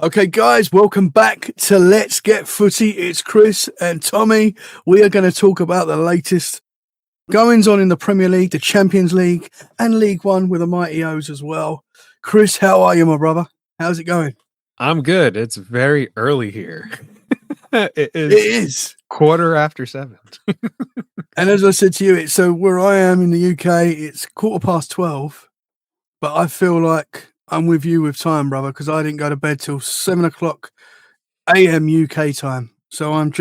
Okay, guys, welcome back to Let's Get Footy. It's Chris and Tommy. We are going to talk about the latest goings on in the Premier League, the Champions League, and League One with the Mighty O's as well. Chris, how are you, my brother? How's it going? I'm good. It's very early here. It It is. 7:15. And as I said to you, so where I am in the UK, it's 12:15. But I feel like I'm with you with time, brother, because I didn't go to bed till 7:00 a.m. UK time. So I'm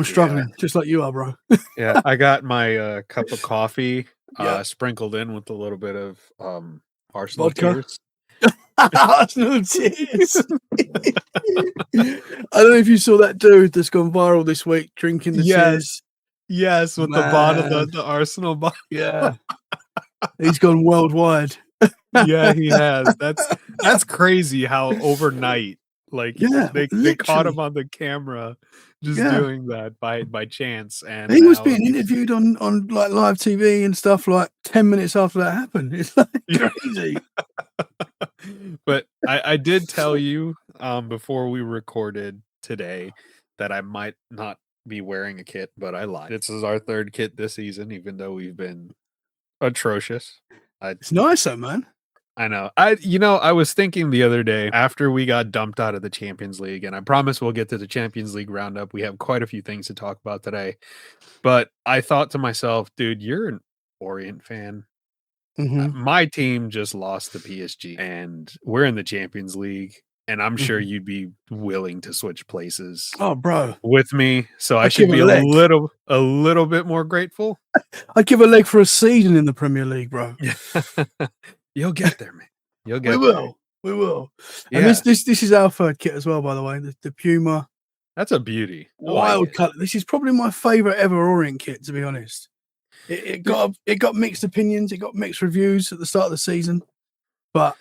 struggling, just like you are, bro. Yeah, I got my cup of coffee Yeah. sprinkled in with a little bit of Arsenal Vodka? tears. Arsenal tears. I don't know if you saw that dude that's gone viral this week drinking the tears. Yes, with the bottle, the Arsenal bottle. Yeah. He's gone worldwide. Yeah, he has. That's crazy how overnight, like, Yeah, they caught him literally. on the camera just Yeah. doing that by chance. And He was now being interviewed on like live TV and stuff like 10 minutes after that happened. It's like crazy. But I did tell you before we recorded today that I might not be wearing a kit, but I lied. This is our third kit this season, even though we've been atrocious. It's nice though, man. I know. I was thinking the other day after we got dumped out of the Champions League, and I promise we'll get to the Champions League roundup. We have quite a few things to talk about today. But I thought to myself, dude, you're an Orient fan. Mm-hmm. My team just lost to PSG, and we're in the Champions League, and I'm sure you'd be willing to switch places Oh, bro. with me, so I I'd should give be a a leg. little bit more grateful. I'd give a leg for a season in the Premier League, bro. You'll get there, man. You'll get We there. will. We will. Yeah. And this is our third kit as well, by the way. The Puma. That's a beauty. Wild colour. This is probably my favourite ever Orient kit, to be honest. It got mixed opinions. It got mixed reviews at the start of the season, but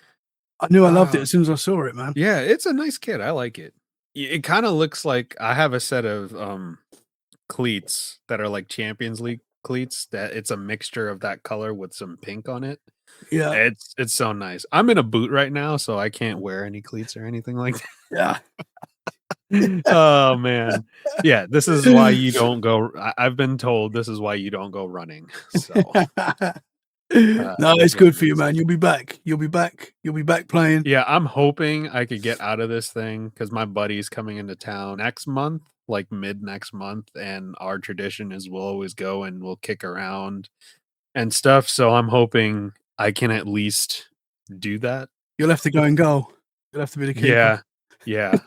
I knew I loved it as soon as I saw it, man. Yeah, it's a nice kit. I like it. It kind of looks like I have a set of cleats that are like Champions League cleats. That it's a mixture of that color with some pink on it. Yeah, It's so nice. I'm in a boot right now, so I can't wear any cleats or anything like that. yeah. Oh man, yeah. This is why you don't go. I've been told this is why you don't go running. So no, it's good for you, man. You'll be back. You'll be back. You'll be back playing. Yeah, I'm hoping I could get out of this thing because my buddy's coming into town next month, like mid next month, and our tradition is we'll always go and we'll kick around and stuff. So I'm hoping I can at least do that. You'll have to go and goal. You'll have to be the keeper. Yeah.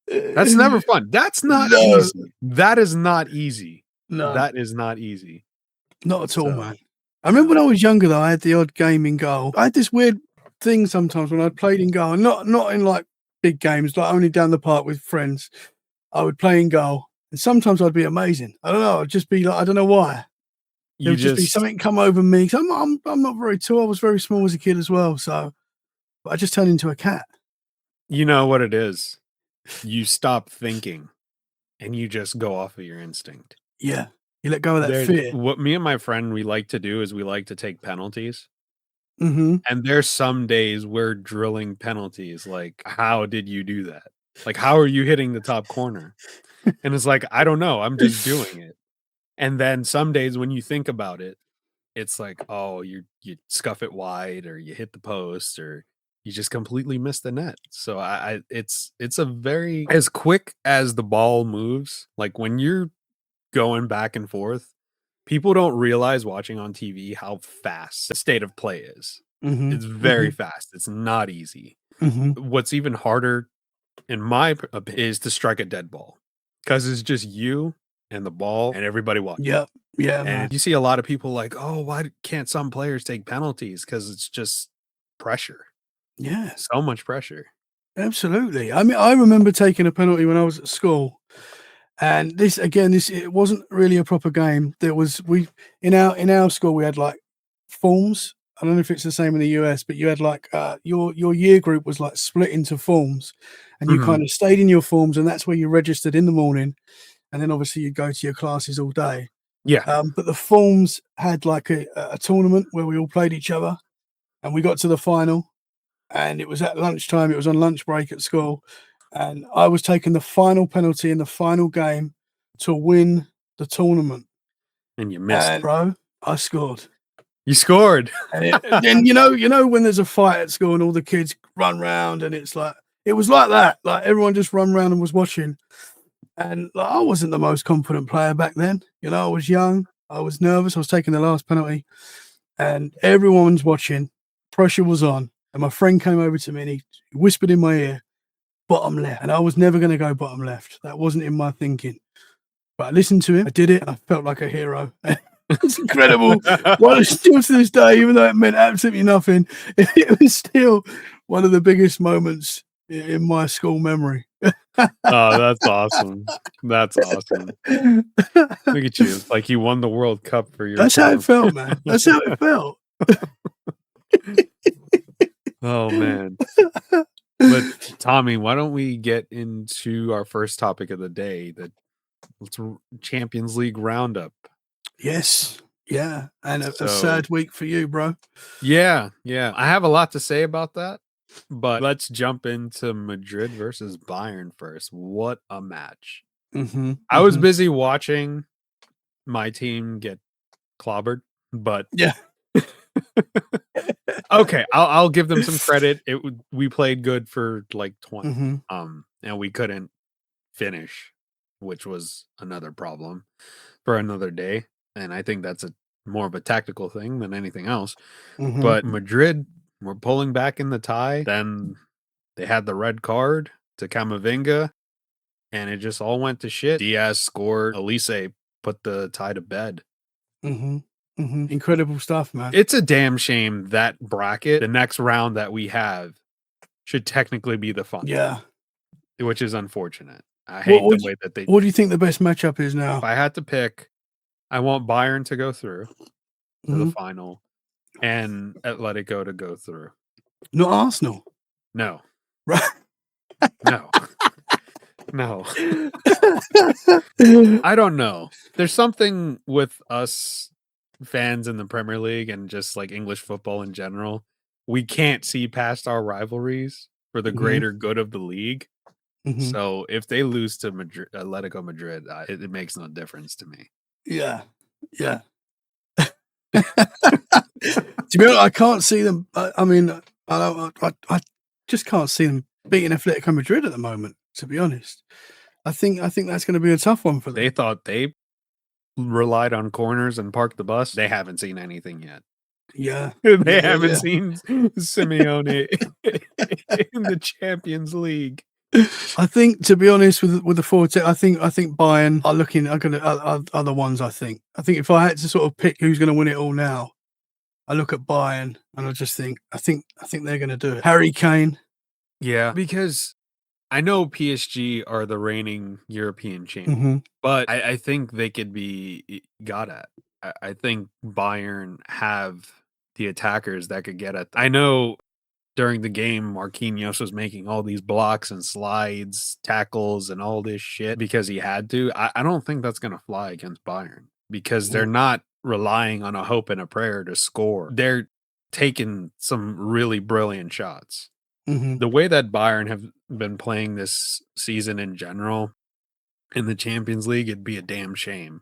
That's never fun. That's not easy. That is not easy. No, that is not easy. Not at all, man. I remember when I was younger, though, I had the odd game in goal. I had this weird thing sometimes when I played in goal, not in like big games, like only down the park with friends. I would play in goal, and sometimes I'd be amazing. I don't know. I'd just be like, I don't know why. There would just be something come over me. I'm not very tall. I was very small as a kid as well, so but I just turned into a cat. You know what it is? You stop thinking, and you just go off of your instinct. Yeah. You let go of that fear. What me and my friend we like to do is we like to take penalties. Mm-hmm. And there's some days we're drilling penalties. Like, how did you do that? Like, how are you hitting the top corner? And it's like, I don't know. I'm just doing it. And then some days when you think about it, it's like, oh, you scuff it wide, or you hit the post, or you just completely miss the net. So it's a very, as quick as the ball moves, like when you're going back and forth, people don't realize watching on TV how fast the state of play is. Mm-hmm. It's very fast. It's not easy. Mm-hmm. What's even harder, in my opinion, is to strike a dead ball, because it's just you and the ball and everybody watching. Yep. Yeah. And Man. you see a lot of people like, oh, why can't some players take penalties? Because it's just pressure. Yeah. So much pressure. Absolutely. I mean, I remember taking a penalty when I was at school. And it wasn't really a proper game. There was in our school we had like forms. I don't know if it's the same in the US, but you had like your year group was like split into forms, and you kind of stayed in your forms, and that's where you registered in the morning, and then obviously you go to your classes all day. Yeah. But the forms had like a tournament where we all played each other, and we got to the final, and it was at lunchtime. It was on lunch break at school, and I was taking the final penalty in the final game to win the tournament. And you missed it. Bro, I scored. You scored. And then you know when there's a fight at school and all the kids run round, and it's like it was like that. Like everyone just run round and was watching. And like, I wasn't the most confident player back then. You know, I was young. I was nervous. I was taking the last penalty, and everyone's watching. Pressure was on, and my friend came over to me and he whispered in my ear, "Bottom left." And I was never going to go bottom left. That wasn't in my thinking. But I listened to him. I did it, and I felt like a hero. It's incredible. Well, still to this day, even though it meant absolutely nothing, it was still one of the biggest moments in my school memory. Oh, that's awesome. That's awesome. Look at you. It's like you won the World Cup for your That's how it felt, man. That's how it felt. Oh, man. But Tommy, why don't we get into our first topic of the day, the Champions League roundup? Yes. Yeah. And a sad week for you, bro. Yeah. I have a lot to say about that, but let's jump into Madrid versus Bayern first. What a match. I was busy watching my team get clobbered, but yeah. Okay, I'll give them some credit. We played good for like 20, and we couldn't finish, which was another problem for another day. And I think that's more of a tactical thing than anything else. But Madrid were pulling back in the tie. Then they had the red card to Camavinga, and it just all went to shit. Diaz scored. Elise put the tie to bed. Incredible stuff, man. It's a damn shame that bracket, the next round that we have, should technically be the final. Yeah. Which is unfortunate. I hate the way that they... What do you think the best matchup is now? If I had to pick, I want Bayern to go through to the final and Atletico to go through. Not Arsenal? No. Right. No. No. I don't know. There's something with us fans in the Premier League and just like English football in general. We can't see past our rivalries for the greater good of the league. So if they lose to Atletico Madrid, it makes no difference to me. Yeah. To be honest, I can't see them. I mean, I just can't see them beating Atletico Madrid at the moment. To be honest, I think that's going to be a tough one for them. They thought they relied on corners and parked the bus. They haven't seen anything yet. Yeah, they haven't seen Simeone in the Champions League. I think, to be honest, with the forward, I think Bayern are the ones. I think if I had to sort of pick who's going to win it all now, I look at Bayern and I just think they're going to do it. Harry Kane. Yeah, because I know PSG are the reigning European champion, but I think they could be got at. I think Bayern have the attackers that could get at. I know during the game, Marquinhos was making all these blocks and slides, tackles, and all this shit because he had to. I don't think that's going to fly against Bayern because they're not relying on a hope and a prayer to score. They're taking some really brilliant shots. The way that Bayern have been playing this season in general in the Champions League, it'd be a damn shame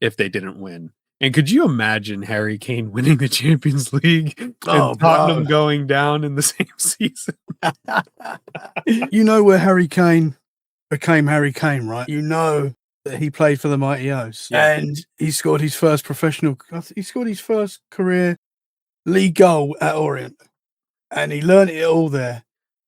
if they didn't win. And could you imagine Harry Kane winning the Champions League and Tottenham going down in the same season? You know where Harry Kane became Harry Kane, right? You know that he played for the Mighty O's. Yeah. And he scored his first career league goal at Orient. And he learned it all there.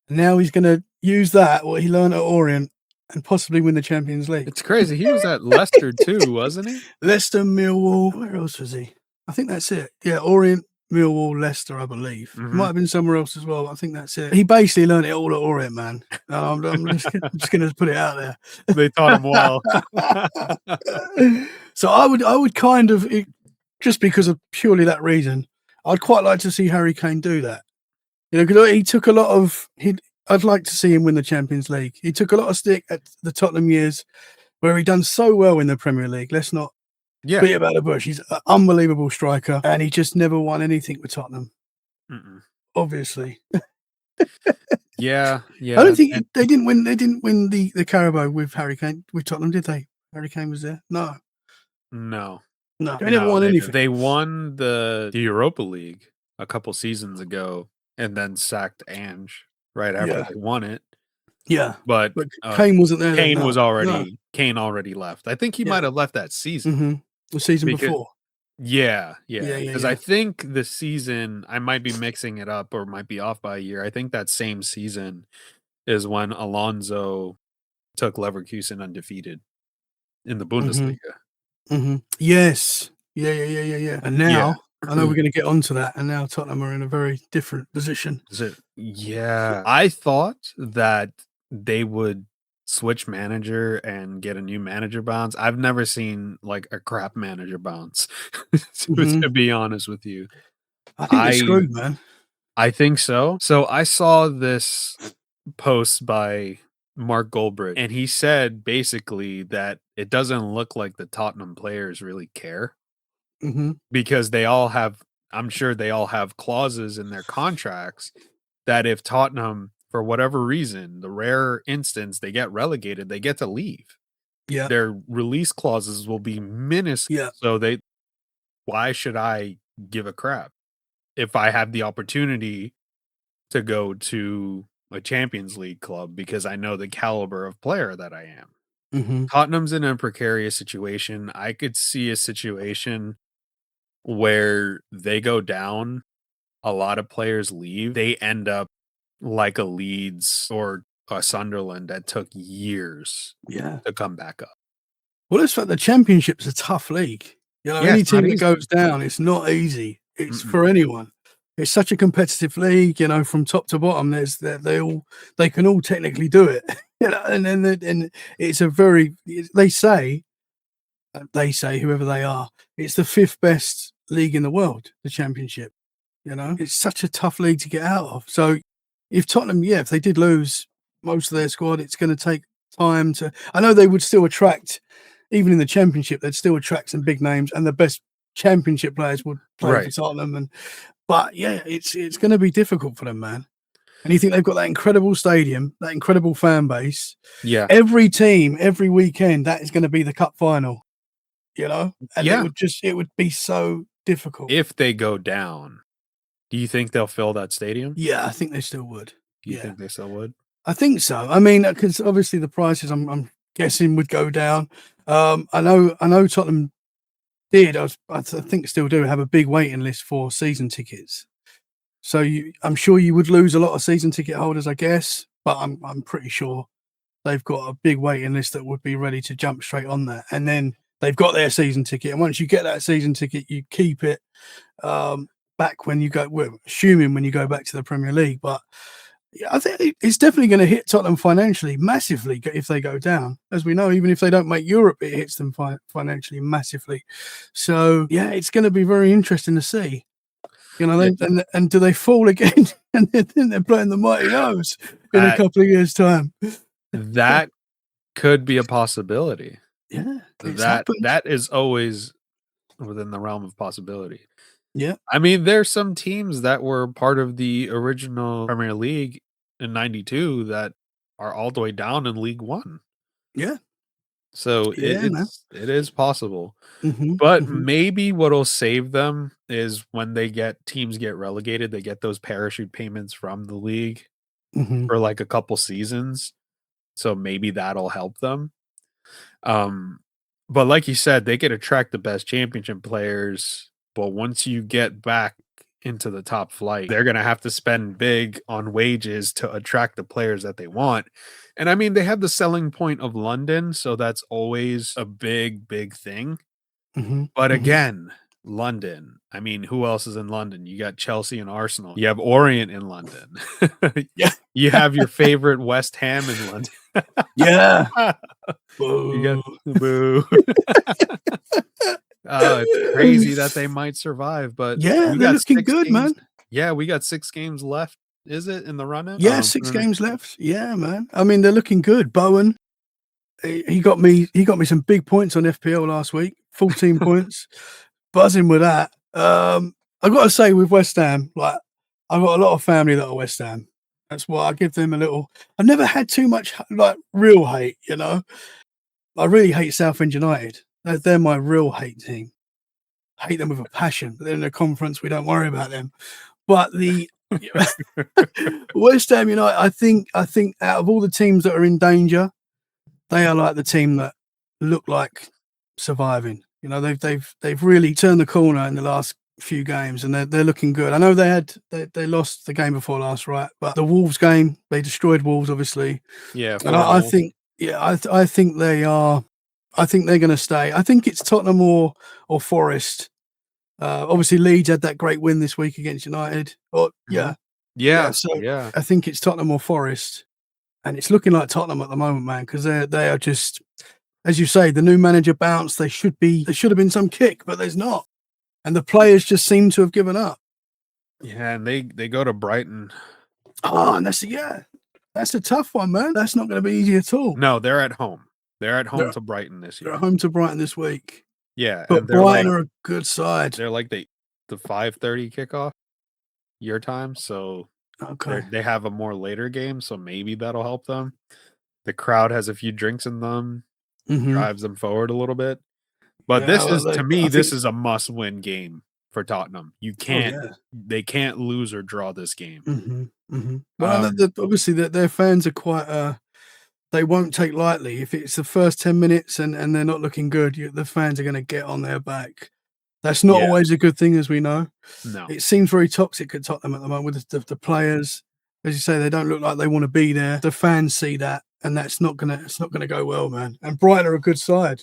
And now he's going to use what he learned at Orient, and possibly win the Champions League. It's crazy. He was at Leicester too, wasn't he? Leicester, Millwall. Where else was he? I think that's it. Yeah, Orient, Millwall, Leicester, I believe. Might have been somewhere else as well. I think that's it. He basically learned it all at Orient, man. I'm just going to put it out there. They taught him well. So I would kind of, just because of purely that reason, I'd quite like to see Harry Kane do that. You know, because he took a lot of... I'd like to see him win the Champions League. He took a lot of stick at the Tottenham years where he done so well in the Premier League. Let's not beat about the bush. He's an unbelievable striker, and he just never won anything with Tottenham. Obviously. Yeah, I don't yeah, think and they didn't win. They didn't win the Carabao with Harry Kane with Tottenham, did they? Harry Kane was there. No, no, no, they never no, won they anything. they won the Europa League a couple seasons ago and then sacked Ange right after Yeah, they won it, yeah, but, but Kane wasn't there then. Kane was No, no. Kane already left. I think he Yeah. might have left that season Mm-hmm. The season because before. yeah, Yeah, yeah, yeah, because I yeah. think the season I might be mixing it up or might be off by a year. I think that same season is when Alonso took Leverkusen undefeated in the Mm-hmm. Bundesliga. Mm-hmm. Yes. Yeah, yeah, yeah, yeah, yeah. And Yeah. now I know we're going to get onto that. And now Tottenham are in a very different position. Is it yeah. I thought that they would switch manager and get a new manager bounce. I've never seen, like, a crap manager bounce, Mm-hmm. to be honest with you. I think they're I screwed, man. I think so. So, I saw this post by Mark Goldbridge, and he said basically that it doesn't look like the Tottenham players really care Mm-hmm. because they all have I'm sure they all have clauses in their contracts that if Tottenham, for whatever reason, the rare instance they get relegated, they get to leave. Yeah, Their release clauses will be minuscule. yeah. So why should I give a crap if I have the opportunity to go to a Champions League club because I know the caliber of player that I am? Mm-hmm. Tottenham's in a precarious situation. I could see a situation where they go down, a lot of players leave, they end up like a Leeds or a Sunderland that took years Yeah. to come back up. Well, it's like the Championship's a tough league. You know, Yeah, any it's not team that easy. goes down, it's not easy. It's Mm-mm. for anyone. It's such a competitive league, you know, from top to bottom. They can all technically do it, you know, and it's a very they say whoever they are, it's the fifth best league in the world, the Championship. You know, it's such a tough league to get out of. So if Tottenham, if they did lose most of their squad, it's going to take time to. I know they would still attract, even in the Championship, they'd still attract some big names, and the best Championship players would play for Right. Tottenham. But yeah, it's going to be difficult for them, man. And you think they've got that incredible stadium, that incredible fan base. Yeah. Every team, every weekend, that is going to be the cup final. You know, and Yeah. it would be so difficult. If they go down, do you think they'll fill that stadium? Yeah, I think they still would. Do you Yeah. think they still would? I think so. I mean, because obviously the prices I'm guessing would go down. I know Tottenham did. I think still do have a big waiting list for season tickets. So I'm sure you would lose a lot of season ticket holders, I guess. But I'm pretty sure they've got a big waiting list that would be ready to jump straight on that. And then they've got their season ticket. And once you get that season ticket, you keep it back when you go. Well, assuming when you go back to the Premier League, but. Yeah, I think it's definitely going to hit Tottenham financially massively if they go down. As we know, even if they don't make Europe, it hits them financially massively. So yeah, it's going to be very interesting to see. You know, and do they fall again? And then they're playing the Mighty O's in a couple of years' time. That could be a possibility. Yeah, it's happened. That is always within the realm of possibility. Yeah. I mean, there's some teams that were part of the original Premier League in '92 that are all the way down in League One. Yeah. So Yeah, man. it is possible. Mm-hmm, But mm-hmm, maybe what'll save them is when teams get relegated, they get those parachute payments from the league mm-hmm. for like a couple seasons. So maybe that'll help them. But like you said, they could attract the best championship players, but once you get back into the top flight, they're going to have to spend big on wages to attract the players that they want. And I mean, they have the selling point of London, so that's always a big thing. Mm-hmm, But mm-hmm. again, London. I mean, who else is in London? You got Chelsea and Arsenal. You have Orient in London. Yeah. You have your favorite West Ham in London. Yeah. You got boo. Oh, it's crazy that they might survive, but yeah, we they're got looking 6 good, games. man. Yeah, we got 6 games left. Is it in the run-in? Yeah, 6 games left. Yeah, man. I mean, they're looking good. Bowen, he got me some big points on FPL last week. 14 points. Buzzing with that. I got to say with West Ham, like I've got a lot of family that are West Ham, That's why I give them a little. I've never had too much like real hate, you know. I really hate Southend United. They're my real hate team. Hate them with a passion. But then in the conference, we don't worry about them. But the West Ham United, I think out of all the teams that are in danger, they are like the team that look like surviving. You know, they've really turned the corner in the last few games, and they're looking good. I know they lost the game before last, right? But the Wolves game, they destroyed Wolves, obviously. Yeah, And I 4-0. think, I think they are. I think they're going to stay. I think it's Tottenham or Forest. Obviously, Leeds had that great win this week against United. Mhm. Yeah. Yeah, So yeah. I think it's Tottenham or Forest, and it's looking like Tottenham at the moment, man, because they are just, as you say, the new manager bounced. There should have been some kick, but there's not, and the players just seem to have given up. Yeah, and they go to Brighton. Oh, and that's a tough one, man. That's not going to be easy at all. No, they're at home. They're at home They're, to Brighton this they're year. at home to Brighton this week, Yeah, but and Brighton are a good side. they're like the 5:30 kickoff your time, so Okay. they have a more later game, so maybe that'll help them. The crowd has a few drinks in them, drives them forward a little bit. But Yeah, this well, is, to me, I think. this is a must-win game for Tottenham. Oh yeah. They can't lose or draw this game. Well, obviously, their fans are quite. They won't take lightly if it's the first 10 minutes and they're not looking good. The fans are going to get on their back. That's not Yeah. always a good thing, as we know. No. It seems very toxic at Tottenham at the moment with the players. As you say, they don't look like they want to be there. The fans see that, and it's not gonna go well, man. And Brighton are a good side,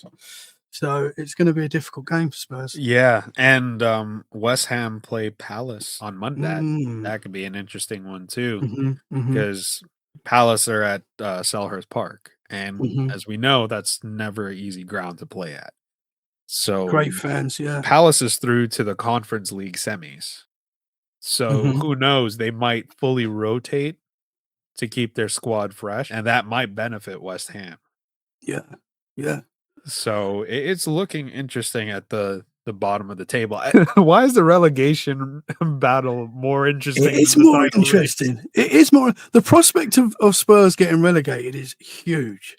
so it's going to be a difficult game for Spurs. Yeah, and West Ham play Palace on Monday. Mm. That could be an interesting one too, Mm-hmm. because Palace are at Selhurst Park, and as we know, that's never easy ground to play at. So Great fans, yeah. Palace is through to the Conference League semis. So who knows? They might fully rotate to keep their squad fresh, and that might benefit West Ham. Yeah. So it's looking interesting at the bottom of the table. Why is the relegation battle more interesting? It's than the more title race? interesting. It is more. The prospect of Spurs getting relegated is huge.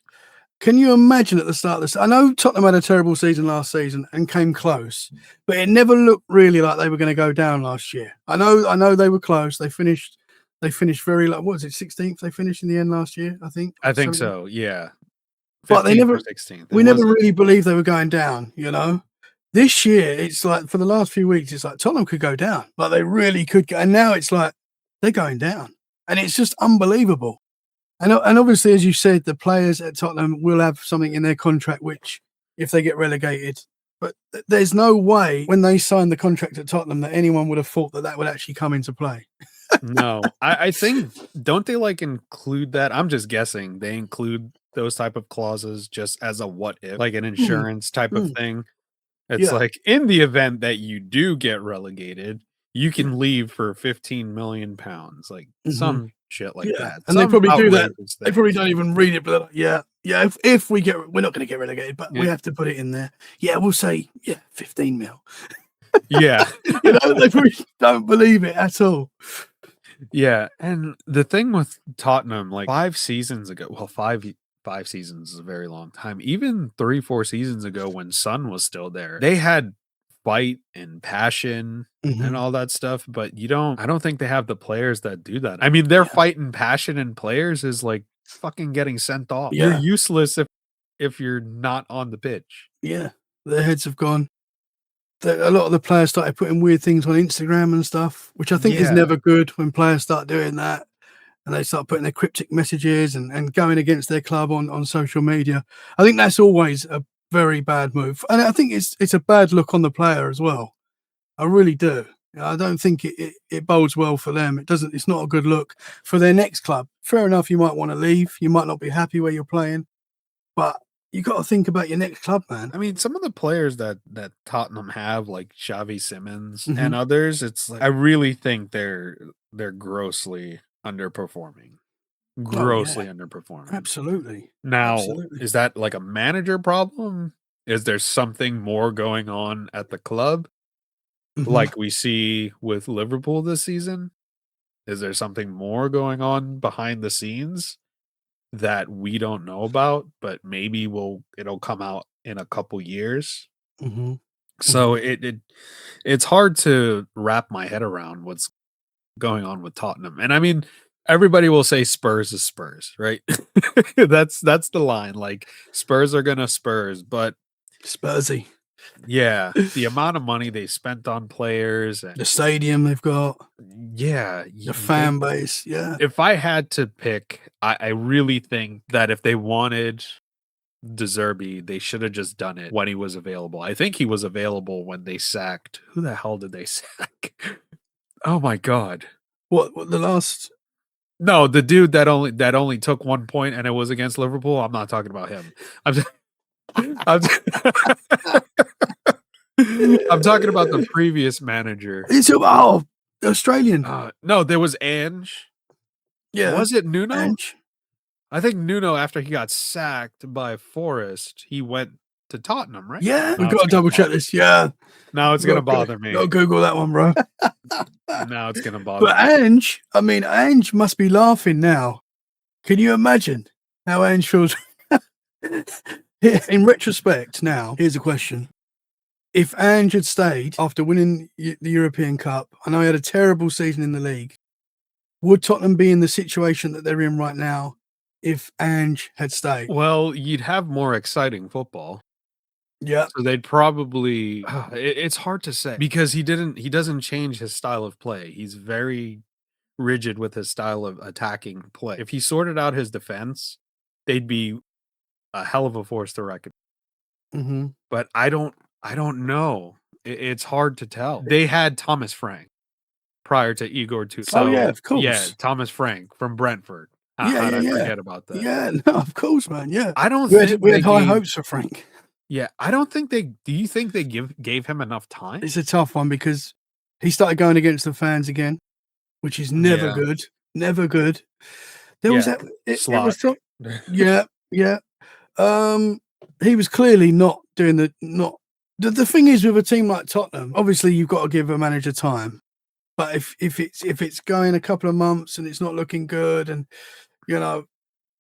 Can you imagine at the start of this? I know Tottenham had a terrible season last season and came close, but it never looked really like they were going to go down last year. I know they were close. They finished very like, what was it, 16th? They finished in the end last year, I think. I think so. Yeah, But they 15th never. or 16th. We never really believed they were going down. You know, this year it's like for the last few weeks, it's like Tottenham could go down, like they really could go, and now it's like they're going down, and it's just unbelievable. And obviously, as you said, the players at Tottenham will have something in their contract which, if they get relegated, but there's no way when they signed the contract at Tottenham that anyone would have thought that would actually come into play. No, I think, don't they like include that? I'm just guessing they include those type of clauses just as a what if, like an insurance type of thing. It's like, in the event that you do get relegated, you can leave for 15 million pounds, like some shit like that. And they probably do that. Outrageous They probably things. don't even read it, but they're like, yeah. If we're not going to get relegated, but we have to put it in there. Yeah, we'll say 15 mil. Yeah, You know, they probably don't believe it at all. yeah. And the thing with Tottenham, like 5 seasons ago, well, five seasons is a very long time. Even 3-4 seasons ago, when Son was still there, they had fight and passion and all that stuff. But I don't think they have the players that do that. I mean, their fight and passion and players is like fucking getting sent off. You're useless if you're not on the pitch. Yeah, their heads have gone. A lot of the players started putting weird things on Instagram and stuff, which I think is never good when players start doing that. And they start putting their cryptic messages and going against their club on social media. I think that's always a very bad move. And I think it's a bad look on the player as well. I really do. I don't think it bodes well for them. It's not a good look for their next club. Fair enough, you might want to leave. You might not be happy where you're playing. But you got to think about your next club, man. I mean, some of the players that Tottenham have, like Xavi Simons and others, it's like, I really think they're grossly underperforming. Underperforming. Absolutely. Now, is that like a manager problem? Is there something more going on at the club, like we see with Liverpool this season? Is there something more going on behind the scenes that we don't know about, but maybe it'll come out in a couple years? Mm-hmm. So it's hard to wrap my head around what's going on with Tottenham. And I mean, everybody will say Spurs is Spurs, right? That's the line. Like Spurs are gonna Spurs, but Spursy. yeah, the amount of money they spent on players and The stadium they've got, yeah, the fan base. Yeah. if I had to pick, I really think that if they wanted De Zerbi, they should have just done it when he was available. I think he was available when they sacked. Who the hell did they sack? Oh my god. What the last? No, the dude that only took 1 point and it was against Liverpool. I'm not talking about him. I'm just, I'm, I'm talking about the previous manager. It's Australian. No, there was Ange. Yeah. Was it Nuno? Ange. I think Nuno, after he got sacked by Forest, he went to Tottenham, right? Yeah, Now we've it's got to gonna double check bother- this. Yeah. Now it's gonna bother me. Go Google that one, bro. Now it's gonna bother But me. Ange must be laughing now. Can you imagine how Ange feels? In retrospect, now, here's a question. If Ange had stayed after winning the European Cup, I know he had a terrible season in the league, would Tottenham be in the situation that they're in right now if Ange had stayed? Well, you'd have more exciting football. Yeah. So they'd probably it's hard to say because he doesn't change his style of play. He's very rigid with his style of attacking play. If he sorted out his defense, they'd be a hell of a force to reckon. Mm-hmm. But I don't know. It's hard to tell. They had Thomas Frank prior to Igor too. So, yeah, of course. Yeah, Thomas Frank from Brentford. Yeah, How'd I forget about that? Yeah, no, of course, man. Yeah. I don't We think had high hopes for Frank. Yeah, I don't think do you think they gave him enough time? It's a tough one because he started going against the fans again, which is never good. Never good. There was that. Slot. Yeah. He was clearly not doing the thing is with a team like Tottenham, obviously you've got to give a manager time. But if it's going a couple of months and it's not looking good, and you know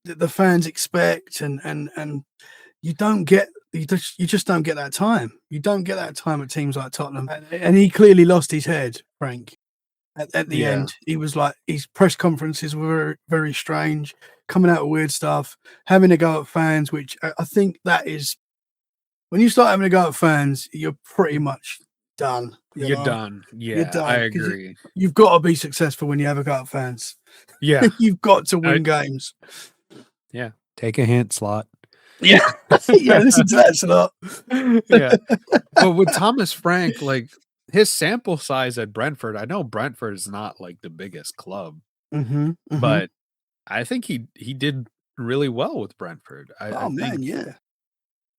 the fans expect and you just don't get that time. You don't get that time at teams like Tottenham. And he clearly lost his head, Frank. At the end, he was like, his press conferences were very, very strange, coming out with weird stuff, having a go at fans, which I think that is, when you start having a go at fans, you're pretty much done. You're done. Yeah, you're done. I agree. You've got to be successful when you have a go at fans. Yeah. You've got to win games. Yeah. Take a hint, Slot. Yeah. Yeah, listen to that, Slot. Yeah. But with Thomas Frank, like, his sample size at Brentford, I know Brentford is not like the biggest club, but I think he did really well with Brentford. I think, yeah.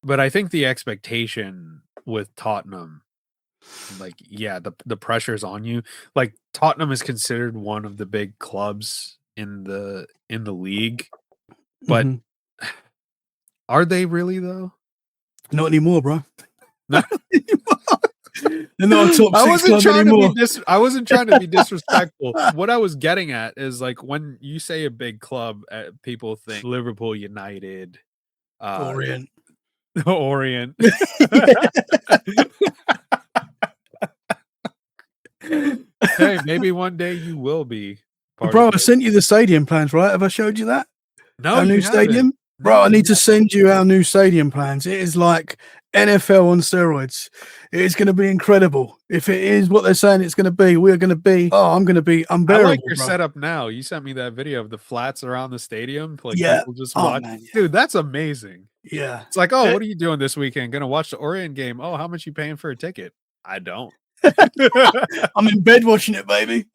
But I think the expectation with Tottenham, like, yeah, the pressure's on you. Like, Tottenham is considered one of the big clubs in the league, but are they really though? Not anymore, bro. Not They're not a top six club anymore. I wasn't trying to be disrespectful. What I was getting at is, like, when you say a big club, people think Liverpool, United, Orient. Hey, maybe one day you will be. Bro, I sent you the stadium plans, right? Have I showed you that? No, our new stadium? Bro, I need to send you our new stadium plans. It is like NFL on steroids. It is going to be incredible. If it is what they're saying it's going to be, we're going to be, I'm going to be unbearable. I like your setup now. You sent me that video of the flats around the stadium. Like, people just watch. Man, Dude, that's amazing. Yeah. It's like, what are you doing this weekend? Going to watch the Orient game. Oh, how much you paying for a ticket? I don't. I'm in bed watching it, baby.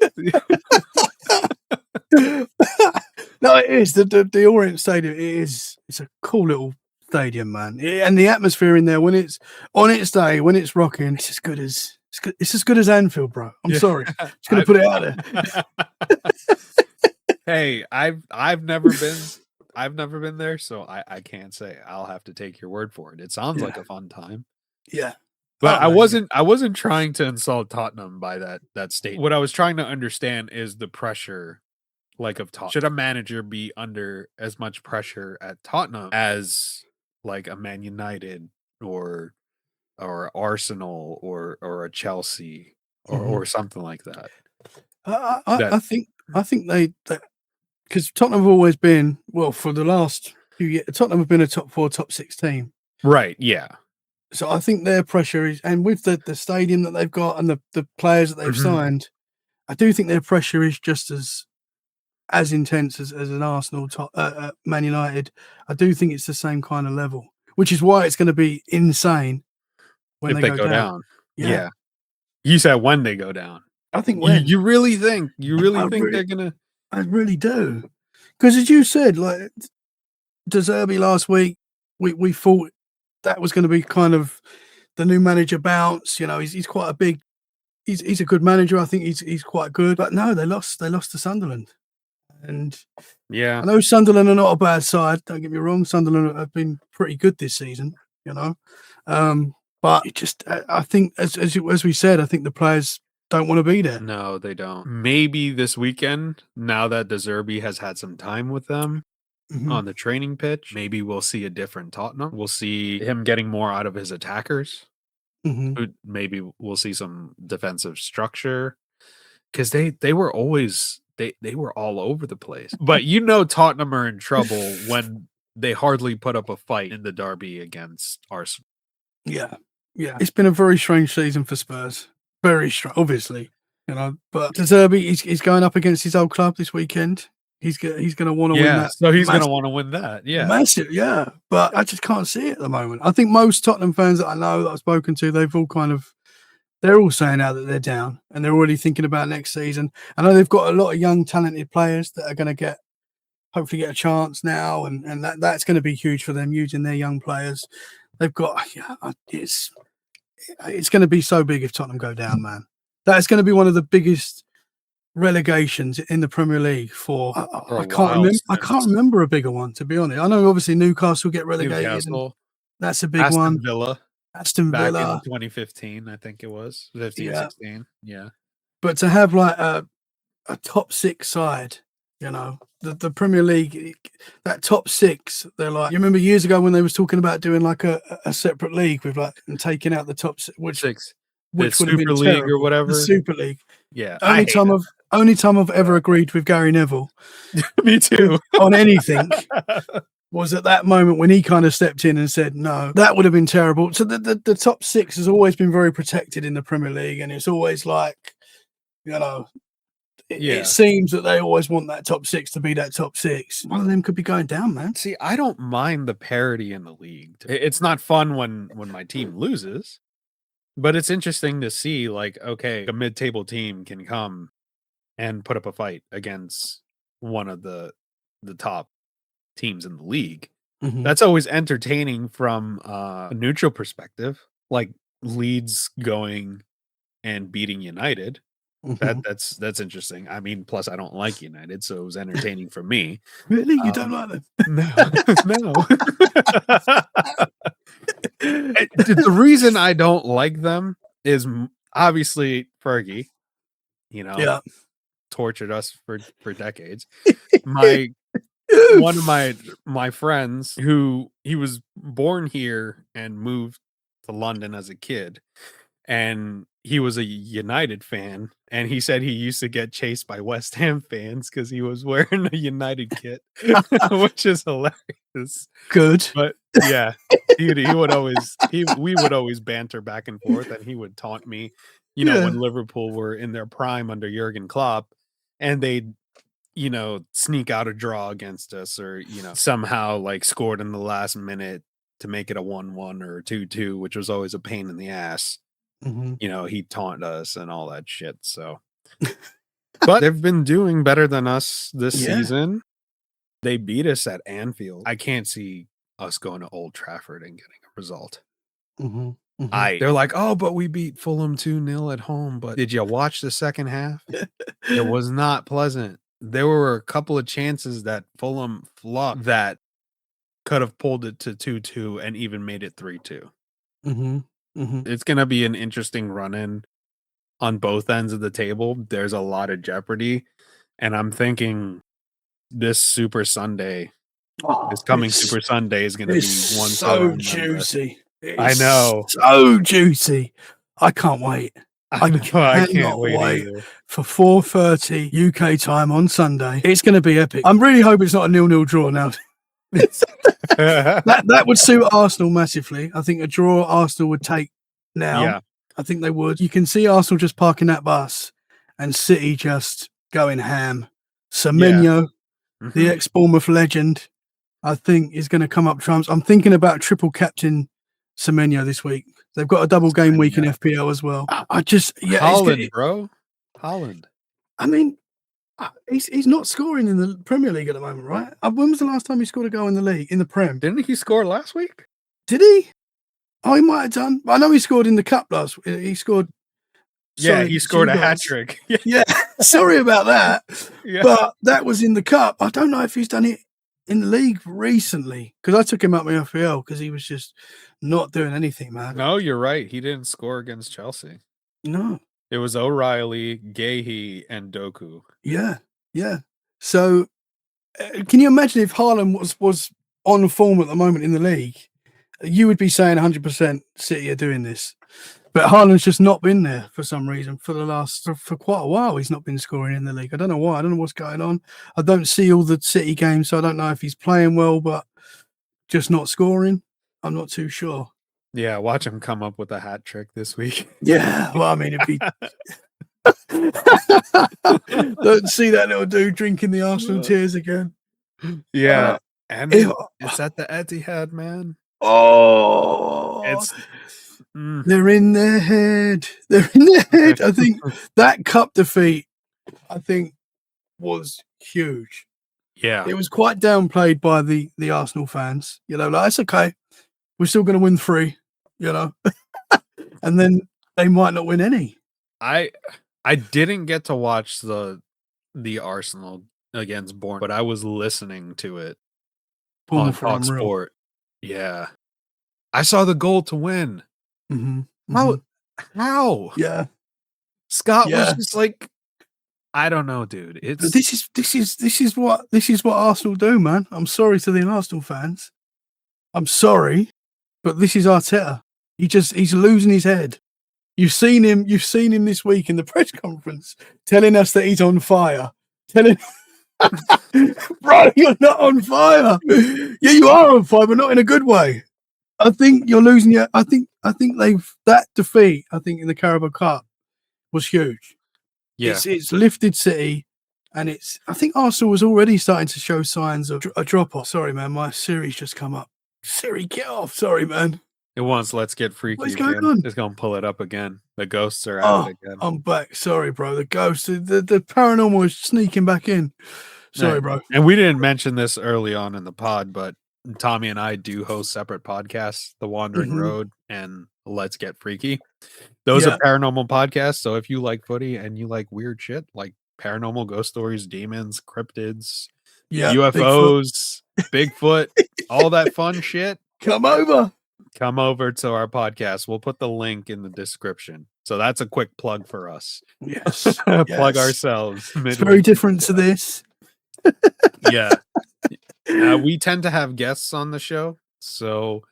No, it is the Orient Stadium. It's a cool little stadium, man, and the atmosphere in there when it's on its day, when it's rocking, it's as good as Anfield, bro. I'm sorry, just gonna put it out there. Hey, I've never been there, so I can't say. I'll have to take your word for it. It sounds like a fun time. Yeah, But Oh, no, I wasn't trying to insult Tottenham by that statement. What I was trying to understand is the pressure, like, of Tottenham. Should a manager be under as much pressure at Tottenham as like a Man United or Arsenal or a Chelsea or something like that? That I think they because Tottenham have always been for the last few years. Tottenham have been a top 4, top 6 team. right, yeah. So I think their pressure is, and with the stadium that they've got and the players that they've signed, I do think their pressure is just as intense as an Arsenal Man United. I do think it's the same kind of level, which is why it's going to be insane when If they they go go down. down. Yeah, Yeah. You said when they go down. I think when. You really think really, they're gonna I really do, because as you said, like De Zerbi last week, we thought that was going to be kind of the new manager bounce. You know, he's quite a big. He's a good manager. I think he's quite good. But no, they lost to Sunderland, and Yeah. I know Sunderland are not a bad side. Don't get me wrong. Sunderland have been pretty good this season. You know, but it just I think as we said, I think the players don't want to be there. No, they don't. Maybe this weekend, now that De Zerbi has had some time with them Mhm. on the training pitch, maybe we'll see a different Tottenham. We'll see him getting more out of his attackers. Mhm. Maybe we'll see some defensive structure because they were always they were all over the place. But Tottenham are in trouble when they hardly put up a fight in the derby against Arsenal. Yeah. It's been a very strange season for Spurs. Very strange, obviously, But De Zerbi, he's going up against his old club this weekend. He's going to want to win that. So he's going to want to win that. Yeah. Massive, yeah. But I just can't see it at the moment. I think most Tottenham fans that I know that I've spoken to, they're all saying now that they're down and they're already thinking about next season. I know they've got a lot of young, talented players that are going to hopefully get a chance now, and that's going to be huge for them using their young players. They've got, it's going to be so big if Tottenham go down, man. That's going to be one of the biggest relegations in the Premier League I can't remember a bigger one, to be honest. I know obviously Newcastle get relegated. Newcastle. That's a big one. Aston Villa. Back in 2015, I think it was. 16. Yeah. But to have like a top 6 side, the Premier League, that top 6, they're like, you remember years ago when they was talking about doing like a separate league with and taking out the top 6, which would have been Super League or whatever. The Super League. Yeah. Only time I've ever agreed with Gary Neville. Me too. On anything. Was at that moment when he kind of stepped in and said, no, that would have been terrible. So the top 6 has always been very protected in the Premier League, and it's always like, it seems that they always want that top 6 to be that top 6. One of them could be going down, man. See, I don't mind the parity in the league. It's not fun when my team loses, but it's interesting to see, like, okay, a mid-table team can come and put up a fight against one of the top teams in the league. Mm-hmm. That's always entertaining from a neutral perspective, like Leeds going and beating United. Mm-hmm. That's interesting. I mean, plus I don't like United, so it was entertaining for me. Really? You don't like them? No. The reason I don't like them is obviously Fergie, tortured us for decades. One of my friends, who he was born here and moved to London as a kid, and he was a United fan, and he said he used to get chased by West Ham fans because he was wearing a United kit, which is hilarious. Good. But yeah, we would always banter back and forth, and he would taunt me, when Liverpool were in their prime under Jurgen Klopp, and they'd sneak out a draw against us, or somehow like scored in the last minute to make it a 1-1 or a 2-2, which was always a pain in the ass. Mm-hmm. He'd taunt us and all that shit. So, but they've been doing better than us this season. They beat us at Anfield. I can't see us going to Old Trafford and getting a result. Mm-hmm. Mm-hmm. They're like, oh, but we beat Fulham 2-0 at home. But did you watch the second half? It was not pleasant. There were a couple of chances that Fulham flopped that could have pulled it to 2-2 and even made it 3-2. Mm-hmm. It's going to be an interesting run-in on both ends of the table. There's a lot of jeopardy, and I'm thinking this Super Sunday, this coming Super Sunday is going to be one so juicy. I know. So juicy. I can't wait. I can't wait either. For 4:30 UK time on Sunday. It's going to be epic. I'm really hoping it's not a 0-0 draw now. that would suit Arsenal massively. I think a draw Arsenal would take now. Yeah. I think they would. You can see Arsenal just parking that bus and City just going ham. Semenyo, the ex-Bournemouth legend, I think is going to come up trumps. I'm thinking about triple captain Semenyo this week. They've got a double game week in FPL as well. Holland, bro. Holland. I mean, he's not scoring in the Premier League at the moment, right? When was the last time he scored a goal in the league, in the Prem? Didn't he score last week? Did he? Oh, he might have done. I know he scored in the cup last week. He scored. He scored a hat trick. Yeah, sorry about that. But that was in the cup. I don't know if he's done it in the league recently, because I took him out my FPL because he was just not doing anything, man. No, you're right. He didn't score against Chelsea. No. It was O'Reilly, Gahey, and Doku. Yeah. So, can you imagine if Haaland was on form at the moment in the league? You would be saying 100% City are doing this. But Haaland's just not been there for some reason for quite a while. He's not been scoring in the league. I don't know why. I don't know what's going on. I don't see all the City games, so I don't know if he's playing well, but just not scoring. I'm not too sure. Yeah, watch him come up with a hat trick this week. Yeah, well, I mean, it'd be... Don't see that little dude drinking the Arsenal tears again. Yeah, and it's at the Etihad, man. Oh, they're in their head. They're in their head. I think that cup defeat, was huge. Yeah, it was quite downplayed by the Arsenal fans. Like, it's okay. We're still going to win 3. And then they might not win any. I didn't get to watch the Arsenal against Bournemouth, but I was listening to it on Fox Sport. Yeah, I saw the goal to win. How? Yeah, Scott was just like, I don't know, dude. This is what Arsenal do, man. I'm sorry to the Arsenal fans. I'm sorry, but this is Arteta. He's losing his head. You've seen him this week in the press conference telling us that he's on fire. Bro, you're not on fire. Yeah, you are on fire, but not in a good way. I think you're losing your. I think that defeat, I think, in the Carabao Cup was huge. Yeah, it's lifted City, and I think Arsenal was already starting to show signs of a drop off. Sorry, man, my Siri's just come up. Siri, get off. Sorry, man. It wants Let's Get Freaky. What's going on? It's gonna pull it up again. The ghosts are at it again. I'm back. Sorry, bro. The ghost, the paranormal is sneaking back in. Sorry, bro. And we didn't mention this early on in the pod, but Tommy and I do host separate podcasts, The Wandering Road and Let's Get Freaky. Those are paranormal podcasts. So if you like footy and you like weird shit, like paranormal ghost stories, demons, cryptids, UFOs, Bigfoot, all that fun shit, come over to our podcast. We'll put the link in the description. So that's a quick plug for us. Yes. Plug ourselves. It's very different to this. Yeah. We tend to have guests on the show, so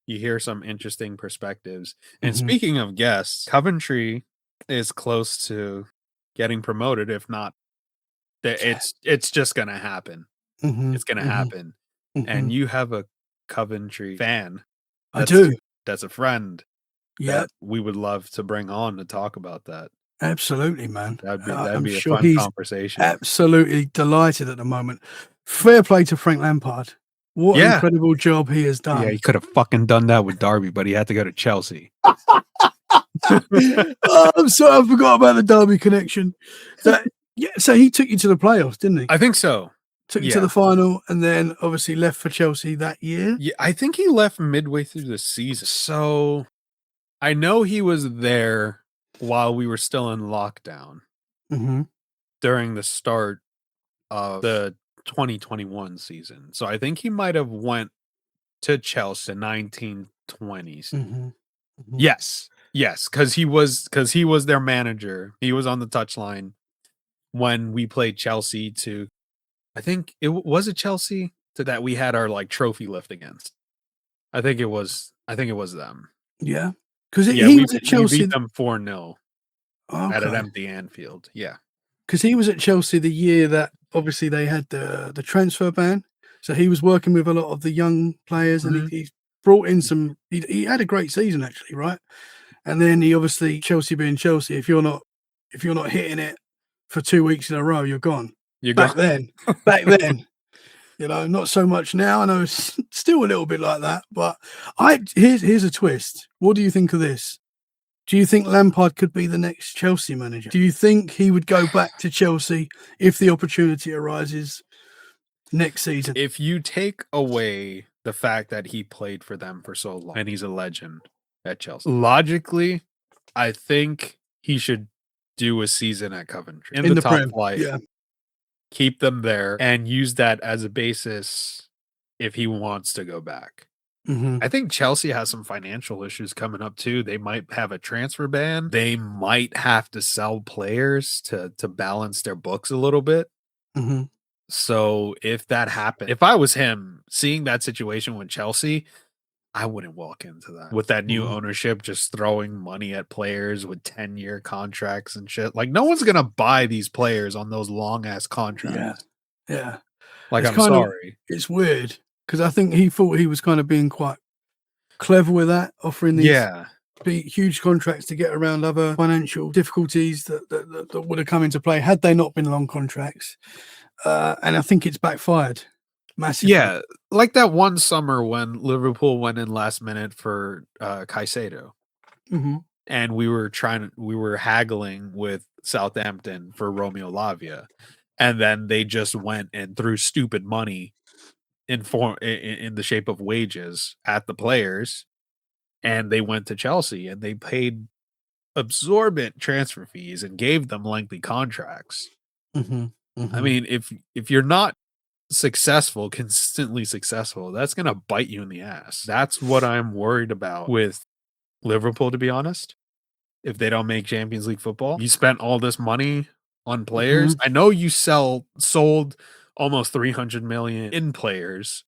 you hear some interesting perspectives. And speaking of guests, Coventry is close to getting promoted. If not, it's just gonna happen. It's gonna happen. And you have a Coventry fan. I do. That's a friend. Yeah, we would love to bring on to talk about that. Absolutely, man. That'd be a fun conversation. Absolutely delighted at the moment. Fair play to Frank Lampard. What an incredible job he has done. Yeah, he could have fucking done that with Derby, but he had to go to Chelsea. I'm sorry, I forgot about the Derby connection. So he took you to the playoffs, didn't he? I think so. Took you to the final, and then obviously left for Chelsea that year. Yeah, I think he left midway through the season. So I know he was there while we were still in lockdown during the start of the 2021 season. So I think he might have went to Chelsea 1920s. Yes, because he was their manager. He was on the touchline when we played Chelsea. I think was it Chelsea that we had our like trophy lift against. I think it was them. Yeah, because Yeah, he was at we beat Chelsea. them 4-0 at an Okay, empty Anfield. Yeah. because he was at Chelsea the year that obviously they had the transfer ban. So he was working with a lot of the young players, and Mhm. he brought in some. He had a great season actually, right? And then he obviously Chelsea being Chelsea, if you're not hitting it for 2 weeks in a row, you're gone. You go. Back then, not so much now. I know it's still a little bit like that, but here's a twist. What do you think of this? Do you think Lampard could be the next Chelsea manager? Do you think he would go back to Chelsea if the opportunity arises next season? If you take away the fact that he played for them for so long and he's a legend at Chelsea, logically, I think he should do a season at Coventry in the top Prem, flight. yeah. Keep them there and use that as a basis if he wants to go back. Mm-hmm. I think Chelsea has some financial issues coming up too. They might have a transfer ban. They might have to sell players to balance their books a little bit. Mm-hmm. So if that happened, if I was him, seeing that situation with Chelsea, I wouldn't walk into that with that new ownership just throwing money at players with 10-year contracts and shit. Like no one's gonna buy these players on those long ass contracts. Yeah. Like It's I'm sorry. it's weird because I think he thought he was kind of being quite clever with that, offering these huge contracts to get around other financial difficulties that would have come into play had they not been long contracts. And I think it's backfired massively. Yeah, like that one summer when Liverpool went in last minute for Caicedo. Mm-hmm. And we were haggling with Southampton for Romeo Lavia. And then they just went and threw stupid money in the shape of wages at the players. And they went to Chelsea and they paid absorbent transfer fees and gave them lengthy contracts. Mm-hmm. Mm-hmm. I mean, if you're not consistently successful, that's going to bite you in the ass. That's what I'm worried about with Liverpool, to be honest. If they don't make Champions League football, you spent all this money on players. I know you sold almost 300 million in players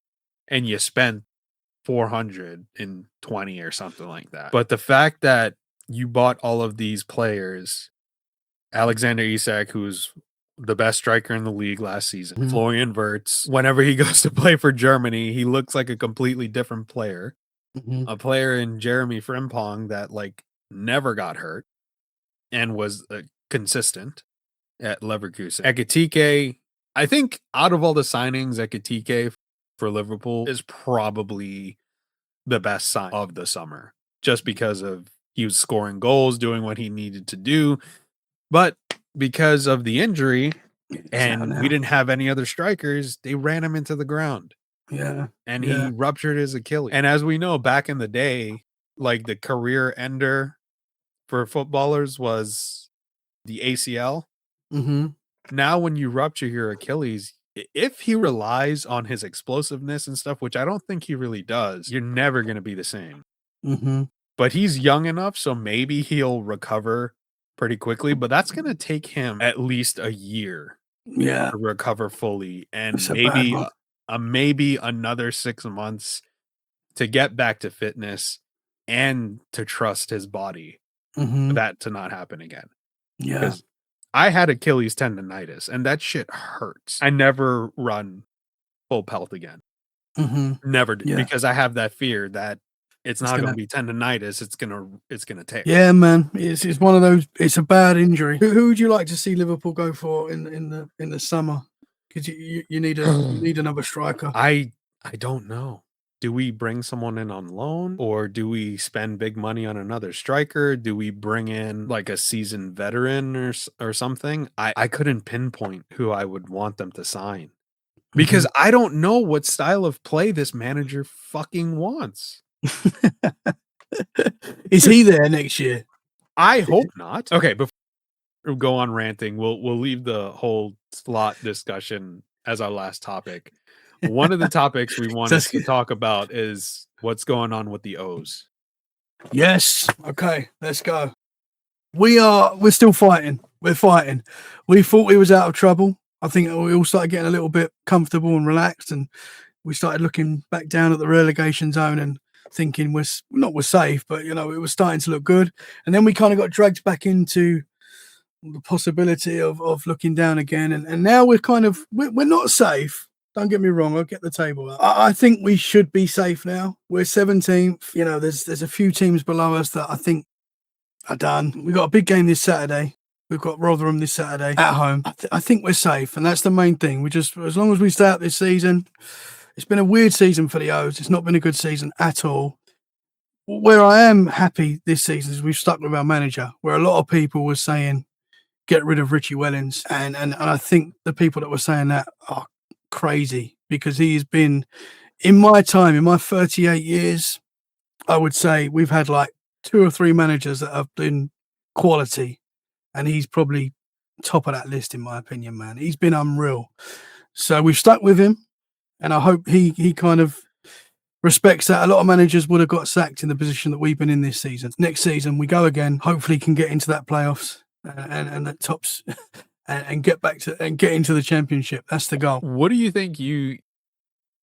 and you spent 420 or something like that. But the fact that you bought all of these players, Alexander Isak, who's the best striker in the league last season, Florian Wirtz, whenever he goes to play for Germany, he looks like a completely different player. A player in Jeremy Frimpong that like never got hurt and was consistent at Leverkusen. Ekitike, I think out of all the signings, Ekitike for Liverpool is probably the best sign of the summer, just because of he was scoring goals, doing what he needed to do. But because of the injury and we didn't have any other strikers, they ran him into the ground. Yeah. And he ruptured his Achilles. And as we know, back in the day, like the career ender for footballers was the ACL. Mm-hmm. Now, when you rupture your Achilles, if he relies on his explosiveness and stuff, which I don't think he really does, you're never going to be the same. Mm-hmm. But he's young enough, so maybe he'll recover pretty quickly. But that's going to take him at least a year to recover fully, and maybe another 6 months to get back to fitness and to trust his body for that to not happen again. Yeah. Because I had Achilles tendonitis and that shit hurts. I never run full pelt again. Never did, because I have that fear that it's not going to be tendonitis. It's gonna tear. Yeah, man. It's one of those. It's a bad injury. Who would you like to see Liverpool go for in the summer? Because you need another striker. I don't know. Do we bring someone in on loan, or do we spend big money on another striker? Do we bring in like a seasoned veteran or something? I couldn't pinpoint who I would want them to sign because I don't know what style of play this manager fucking wants. Is he there next year? I hope not. Okay, before we go on ranting, we'll leave the whole slot discussion as our last topic. One of the topics we wanted to talk about is what's going on with the O's. Yes. Okay, let's go. We're still fighting. We're fighting. We thought we was out of trouble. I think we all started getting a little bit comfortable and relaxed, and we started looking back down at the relegation zone and thinking we're safe, but it was starting to look good. And then we kind of got dragged back into the possibility of looking down again, and now we're not safe. Don't get me wrong. I'll get the table up. I think we should be safe now. We're 17th. There's a few teams below us that I think are done. We've got a big game this Saturday. We've got Rotherham this Saturday at home. I think we're safe, and that's the main thing. As long as we stay out this season. It's been a weird season for the O's. It's not been a good season at all. Where I am happy this season is we've stuck with our manager, where a lot of people were saying, get rid of Richie Wellens. And I think the people that were saying that are crazy, because he has been, in my 38 years, I would say we've had like 2 or 3 managers that have been quality, and he's probably top of that list in my opinion, man. He's been unreal. So we've stuck with him, and I hope he kind of respects that. A lot of managers would have got sacked in the position that we've been in this season. Next season we go again, hopefully can get into that playoffs and that tops and get back to and get into the championship. That's the goal. What do you think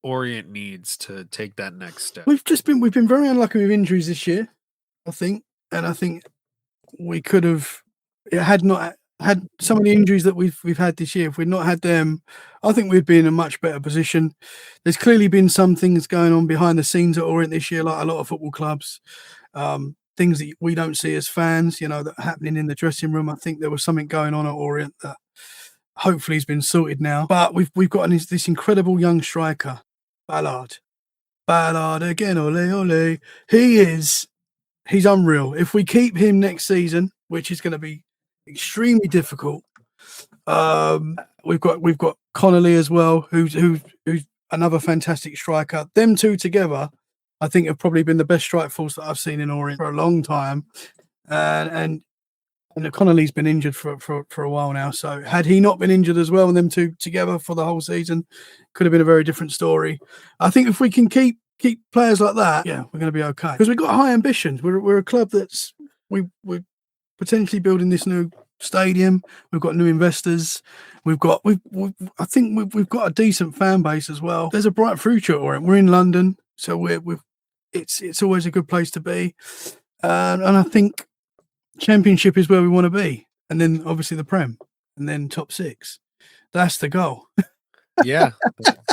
Orient needs to take that next step? We've been very unlucky with injuries this year, I think, and I think we could have had not had some of the injuries that we've had this year. If we'd not had them, I think we'd be in a much better position. There's clearly been some things going on behind the scenes at Orient this year, like a lot of football clubs. Things that we don't see as fans, that are happening in the dressing room. I think there was something going on at Orient that hopefully has been sorted now. But we've got this incredible young striker, Ballard again, ole ole. He's unreal. If we keep him next season, which is going to be extremely difficult, we've got Connolly as well, who's another fantastic striker. Them two together, I think, have probably been the best strike force that I've seen in Orient for a long time. And Connolly's been injured for a while now. So had he not been injured as well, and them two together for the whole season, could have been a very different story. I think if we can keep players like that, yeah, we're going to be okay, because we've got high ambitions. We're a club that's we're potentially building this new stadium. We've got new investors. I think we've got a decent fan base as well. There's a bright future at Orient. We're in London, so it's always a good place to be. And I think Championship is where we want to be, and then obviously the Prem, and then top 6. That's the goal. Yeah,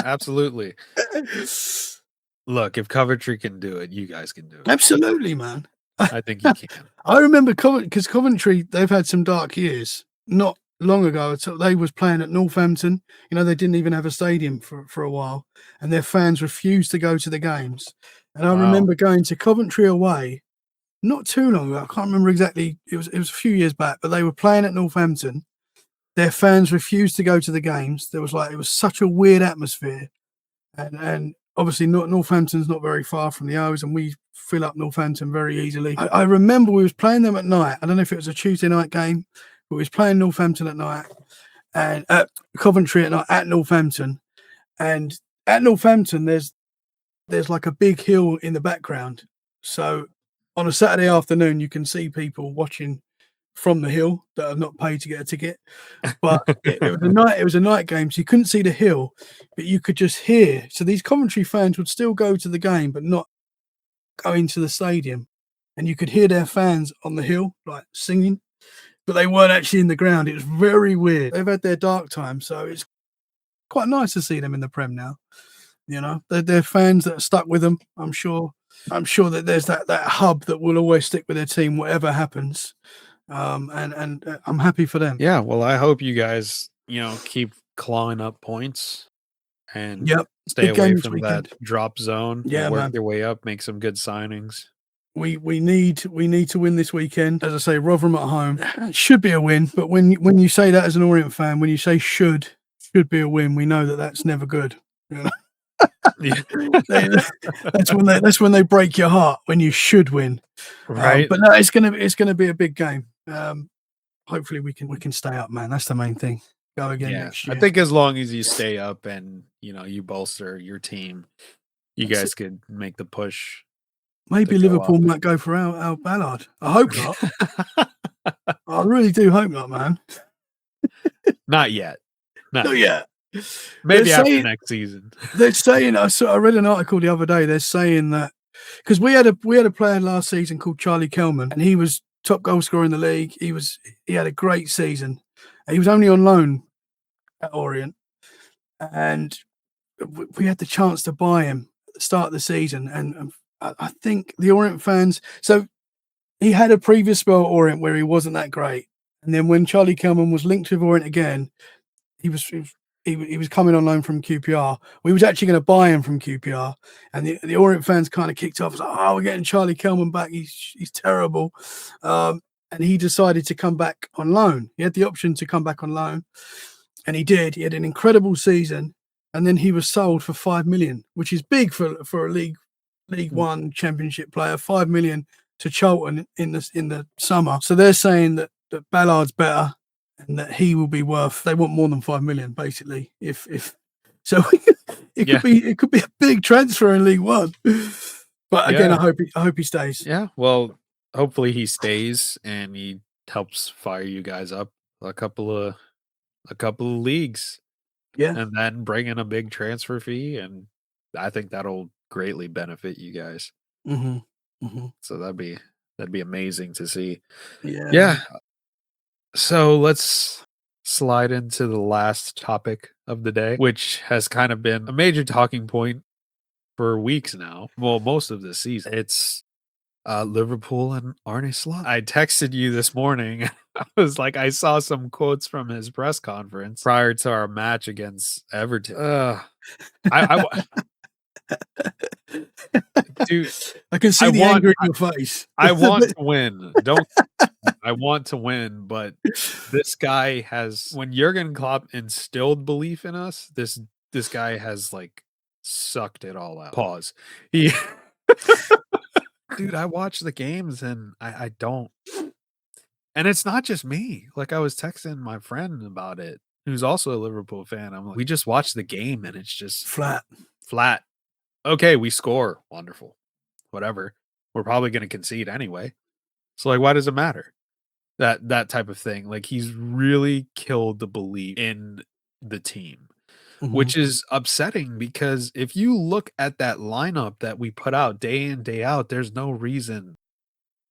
absolutely. Look, if Coventry can do it, you guys can do it. Absolutely, man. I think you can. I remember because Coventry, they've had some dark years. Not long ago, they was playing at Northampton. They didn't even have a stadium for a while, and their fans refused to go to the games. And I remember going to Coventry away not too long ago. I can't remember exactly. It was a few years back, but they were playing at Northampton. Their fans refused to go to the games. It was such a weird atmosphere, and obviously Northampton's not very far from the O's, and we fill up Northampton very easily. I remember we was playing them at night. I don't know if it was a Tuesday night game, but we was playing Northampton at night, and at Coventry at night at Northampton. And at Northampton, there's like a big hill in the background. So on a Saturday afternoon, you can see people watching from the hill that have not paid to get a ticket. But it was a night game, so you couldn't see the hill, but you could just hear. So these Coventry fans would still go to the game, but not go into the stadium. And you could hear their fans on the hill, like singing, but they weren't actually in the ground. It was very weird. They've had their dark time, so it's quite nice to see them in the Prem now. They're fans that are stuck with them. I'm sure that there's that hub that will always stick with their team, whatever happens. And I'm happy for them. Yeah, well, I hope you guys, keep clawing up points and stay away from that drop zone. Yeah, work your way up, make some good signings. We need to win this weekend. As I say, Rotherham at home, it should be a win. But when you say that as an Orient fan, when you say should be a win, we know that that's never good. Yeah. That's when they break your heart, when you should win. Right. But no, it's gonna be a big game. Hopefully we can stay up, man. That's the main thing. Go again next year. I think as long as you stay up and you bolster your team, you guys could make the push Maybe to go Liverpool might go for our Ballard. I hope not. off. I really do hope not, man. Not yet. Not yet. Maybe after next season. They're saying I read an article the other day. They're saying that because we had a player last season called Charlie Kelman, and he was top goal scorer in the league. He had a great season. He was only on loan at Orient, and we had the chance to buy him at the start of the season. And I think the Orient fans. So he had a previous spell at Orient where he wasn't that great, and then when Charlie Kelman was linked with Orient again, he was coming on loan from QPR. We was actually going to buy him from QPR, and the Orient fans kind of kicked off. Like, oh, we're getting Charlie Kelman back. He's terrible, and he decided to come back on loan. He had the option to come back on loan, and he did. He had an incredible season, and then he was sold for $5 million, which is big for a League One Championship player. $5 million to Charlton in the summer. So they're saying that Ballard's better, and that he will be worth. They want more than $5 million, basically. If so, it could be a big transfer in League One. But again, I hope he stays. Yeah, well, hopefully he stays and he helps fire you guys up a couple of leagues. Yeah, and then bring in a big transfer fee, and I think that'll greatly benefit you guys. Mm-hmm. Mm-hmm. So that'd be amazing to see. Yeah. So let's slide into the last topic of the day, which has kind of been a major talking point for weeks now. Well, most of this season. It's Liverpool and Arne Slot. I texted you this morning. I was like, I saw some quotes from his press conference prior to our match against Everton. Dude, I can see the anger in your face. I want to win. I want to win, but this guy has, when Jurgen Klopp instilled belief in us, this guy has like sucked it all out. Pause. Dude, I watch the games and I don't. And it's not just me. Like, I was texting my friend about it, who's also a Liverpool fan. I'm like, we just watched the game and it's just flat. Okay, we score. Wonderful. Whatever. We're probably going to concede anyway. So, like, why does it matter? That type of thing. Like, he's really killed the belief in the team, which is upsetting because if you look at that lineup that we put out day in, day out, there's no reason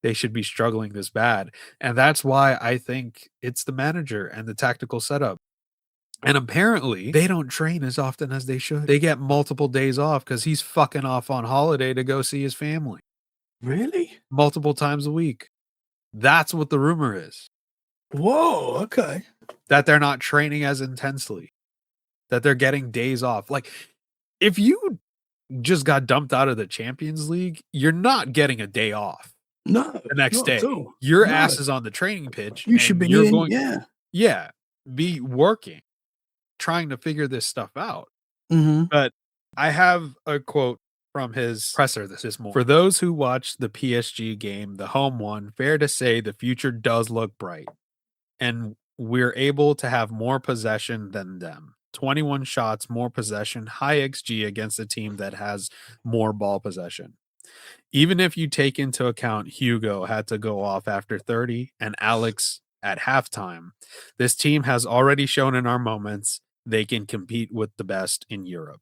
they should be struggling this bad. And that's why I think it's the manager and the tactical setup. And apparently they don't train as often as they should. They get multiple days off because he's fucking off on holiday to go see his family. Really? Multiple times a week. That's what the rumor is. Whoa, okay. That they're not training as intensely. That they're getting days off. Like, if you just got dumped out of the Champions League, you're not getting a day off. No. The next day. Your ass is on the training pitch. You should be be working, trying to figure this stuff out. Mm-hmm. But I have a quote from his presser this morning. For those who watched the PSG game, the home one, fair to say the future does look bright. And we're able to have more possession than them. 21 shots, more possession, high XG against a team that has more ball possession. Even if you take into account Hugo had to go off after 30 and Alex at halftime, this team has already shown in our moments they can compete with the best in Europe.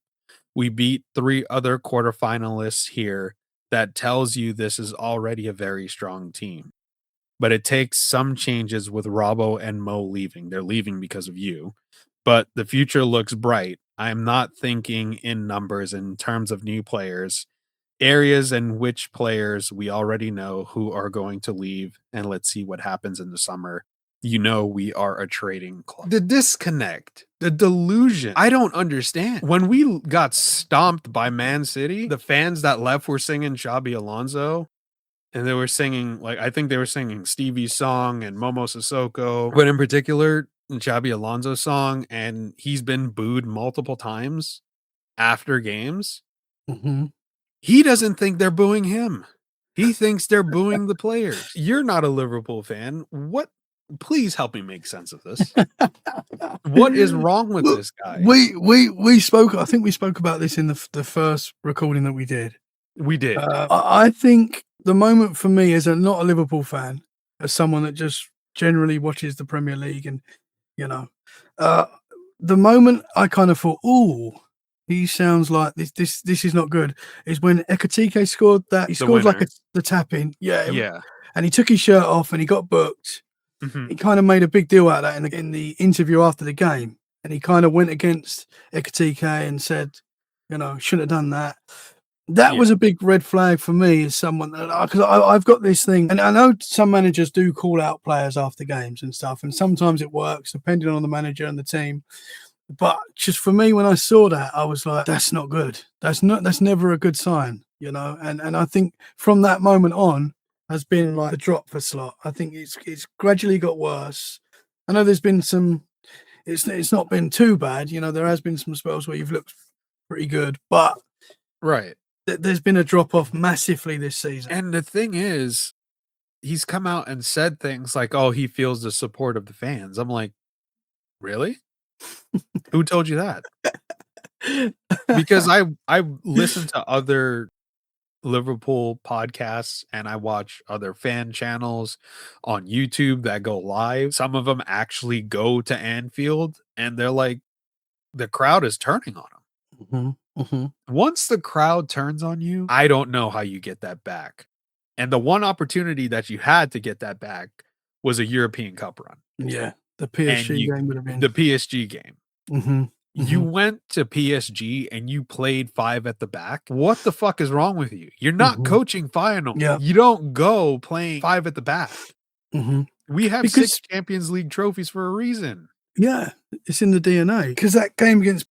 We beat 3 other quarterfinalists here. That tells you this is already a very strong team. But it takes some changes with Robbo and Mo leaving. They're leaving because of you. But the future looks bright. I am not thinking in numbers in terms of new players. Areas in which players we already know who are going to leave, and let's see what happens in the summer. You know, we are a trading club. The disconnect, the delusion, I don't understand. When we got stomped by Man City, the fans that left were singing Xabi Alonso, and they were singing, like, I think they were singing Stevie's song and Momo Sissoko, but in particular, Xabi Alonso's song, and he's been booed multiple times after games. Mm-hmm. He doesn't think they're booing him. He thinks they're booing the players. You're not a Liverpool fan. What? Please help me make sense of this. What is wrong with this guy? We spoke. I think we spoke about this in the first recording that we did. We did. I think the moment for me as not a Liverpool fan, as someone that just generally watches the Premier League and, you know, uh, the moment I kind of thought, "Ooh, he sounds like this is not good," is when Ekitike scored that. He The scored like winner. the tap in. Yeah, Yeah. and he took his shirt off and he got booked. Mhm. He kind of made a big deal out of that in the interview after the game, and he kind of went against Ekitike and said, shouldn't have done that. That was Yeah. a big red flag for me as someone that because I've got this thing, and I know some managers do call out players after games and stuff, and sometimes it works depending on the manager and the team. But just for me, when I saw that, I was like, "That's not good. That's never a good sign," And I think from that moment on has been like the drop for Slot. I think it's gradually got worse. I know there's been some. It's not been too bad. There has been some spells where you've looked pretty good, but Right. there's been a drop off massively this season. And the thing is, he's come out and said things like, "Oh, he feels the support of the fans." I'm like, "Really? Who told you that?" Because I listen to other Liverpool podcasts and I watch other fan channels on YouTube that go live. Some of them actually go to Anfield and they're like, the crowd is turning on them. Once the crowd turns on you, I don't know how you get that back. And the one opportunity that you had to get that back was a European Cup run. Yeah, the And PSG game would have been. the PSG game. Mhm, You mhm, went to PSG and you played 5 at the back. What the fuck is wrong with you? You're not mhm. coaching final. Yeah. You don't go playing 5 at the back. Mhm. We have 6 Because Champions League trophies for a reason. yeah, it's in the DNA. Because that game against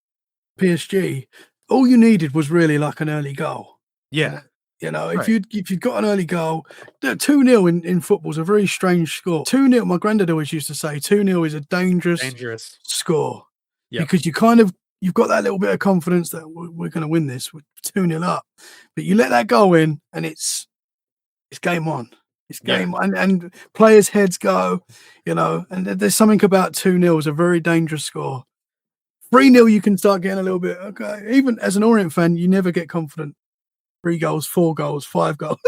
PSG, all you needed was really like an early goal. Yeah. If Right. you'd got an early goal, 2-0 in football is a very strange score. 2-0, my granddad always used to say 2-0 is a dangerous Dangerous. score Yep. because you've got that little bit of confidence that we're going to win this. We're 2-0 up, but you let that go in and it's game on. It's Yeah. game and players' heads go, and there's something about 2-0 is a very dangerous score. 3-0, you can start getting a little bit, okay. Even as an Orient fan, you never get confident. 3 goals, 4 goals, 5 goals.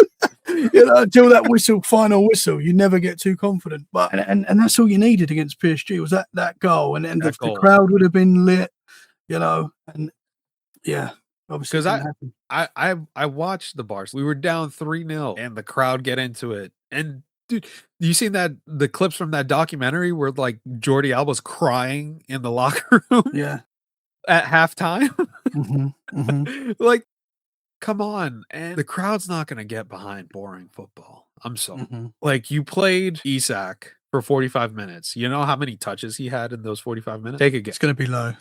Until that final whistle, you never get too confident. But and that's all you needed against PSG was that goal, and the goal. crowd would have been lit, and yeah, obviously it 'Cause didn't happen. I watched the Bars. We were down 3-0 and the crowd get into it. And dude, you seen the clips from that documentary where like Jordi Alba's crying in the locker room Yeah. at halftime? Mhm. Mhm. Like, come on. And the crowd's not gonna get behind boring football. I'm sorry. Mhm. Like, you played Isak for 45 minutes. You know how many touches he had in those 45 minutes? Take a It's guess. gonna be low.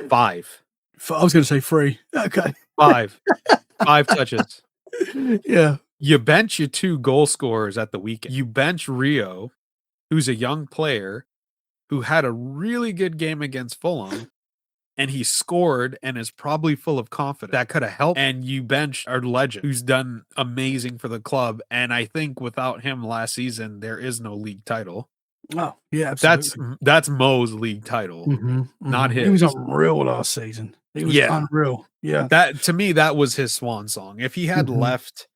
5. I was gonna say 3. Okay. 5. 5 touches. Yeah. You bench your 2 goal scorers at the weekend. You bench Rio, who's a young player who had a really good game against Fulham, and he scored and is probably full of confidence. That coulda helped. And you bench our legend, who's done amazing for the club, and I think without him last season, there is no league title. Oh, yeah, absolutely. That's Mo's league title, not He was his. unreal last season. He was Yeah. unreal. Yeah. That to me, that was his swan song. If he had Mhm. left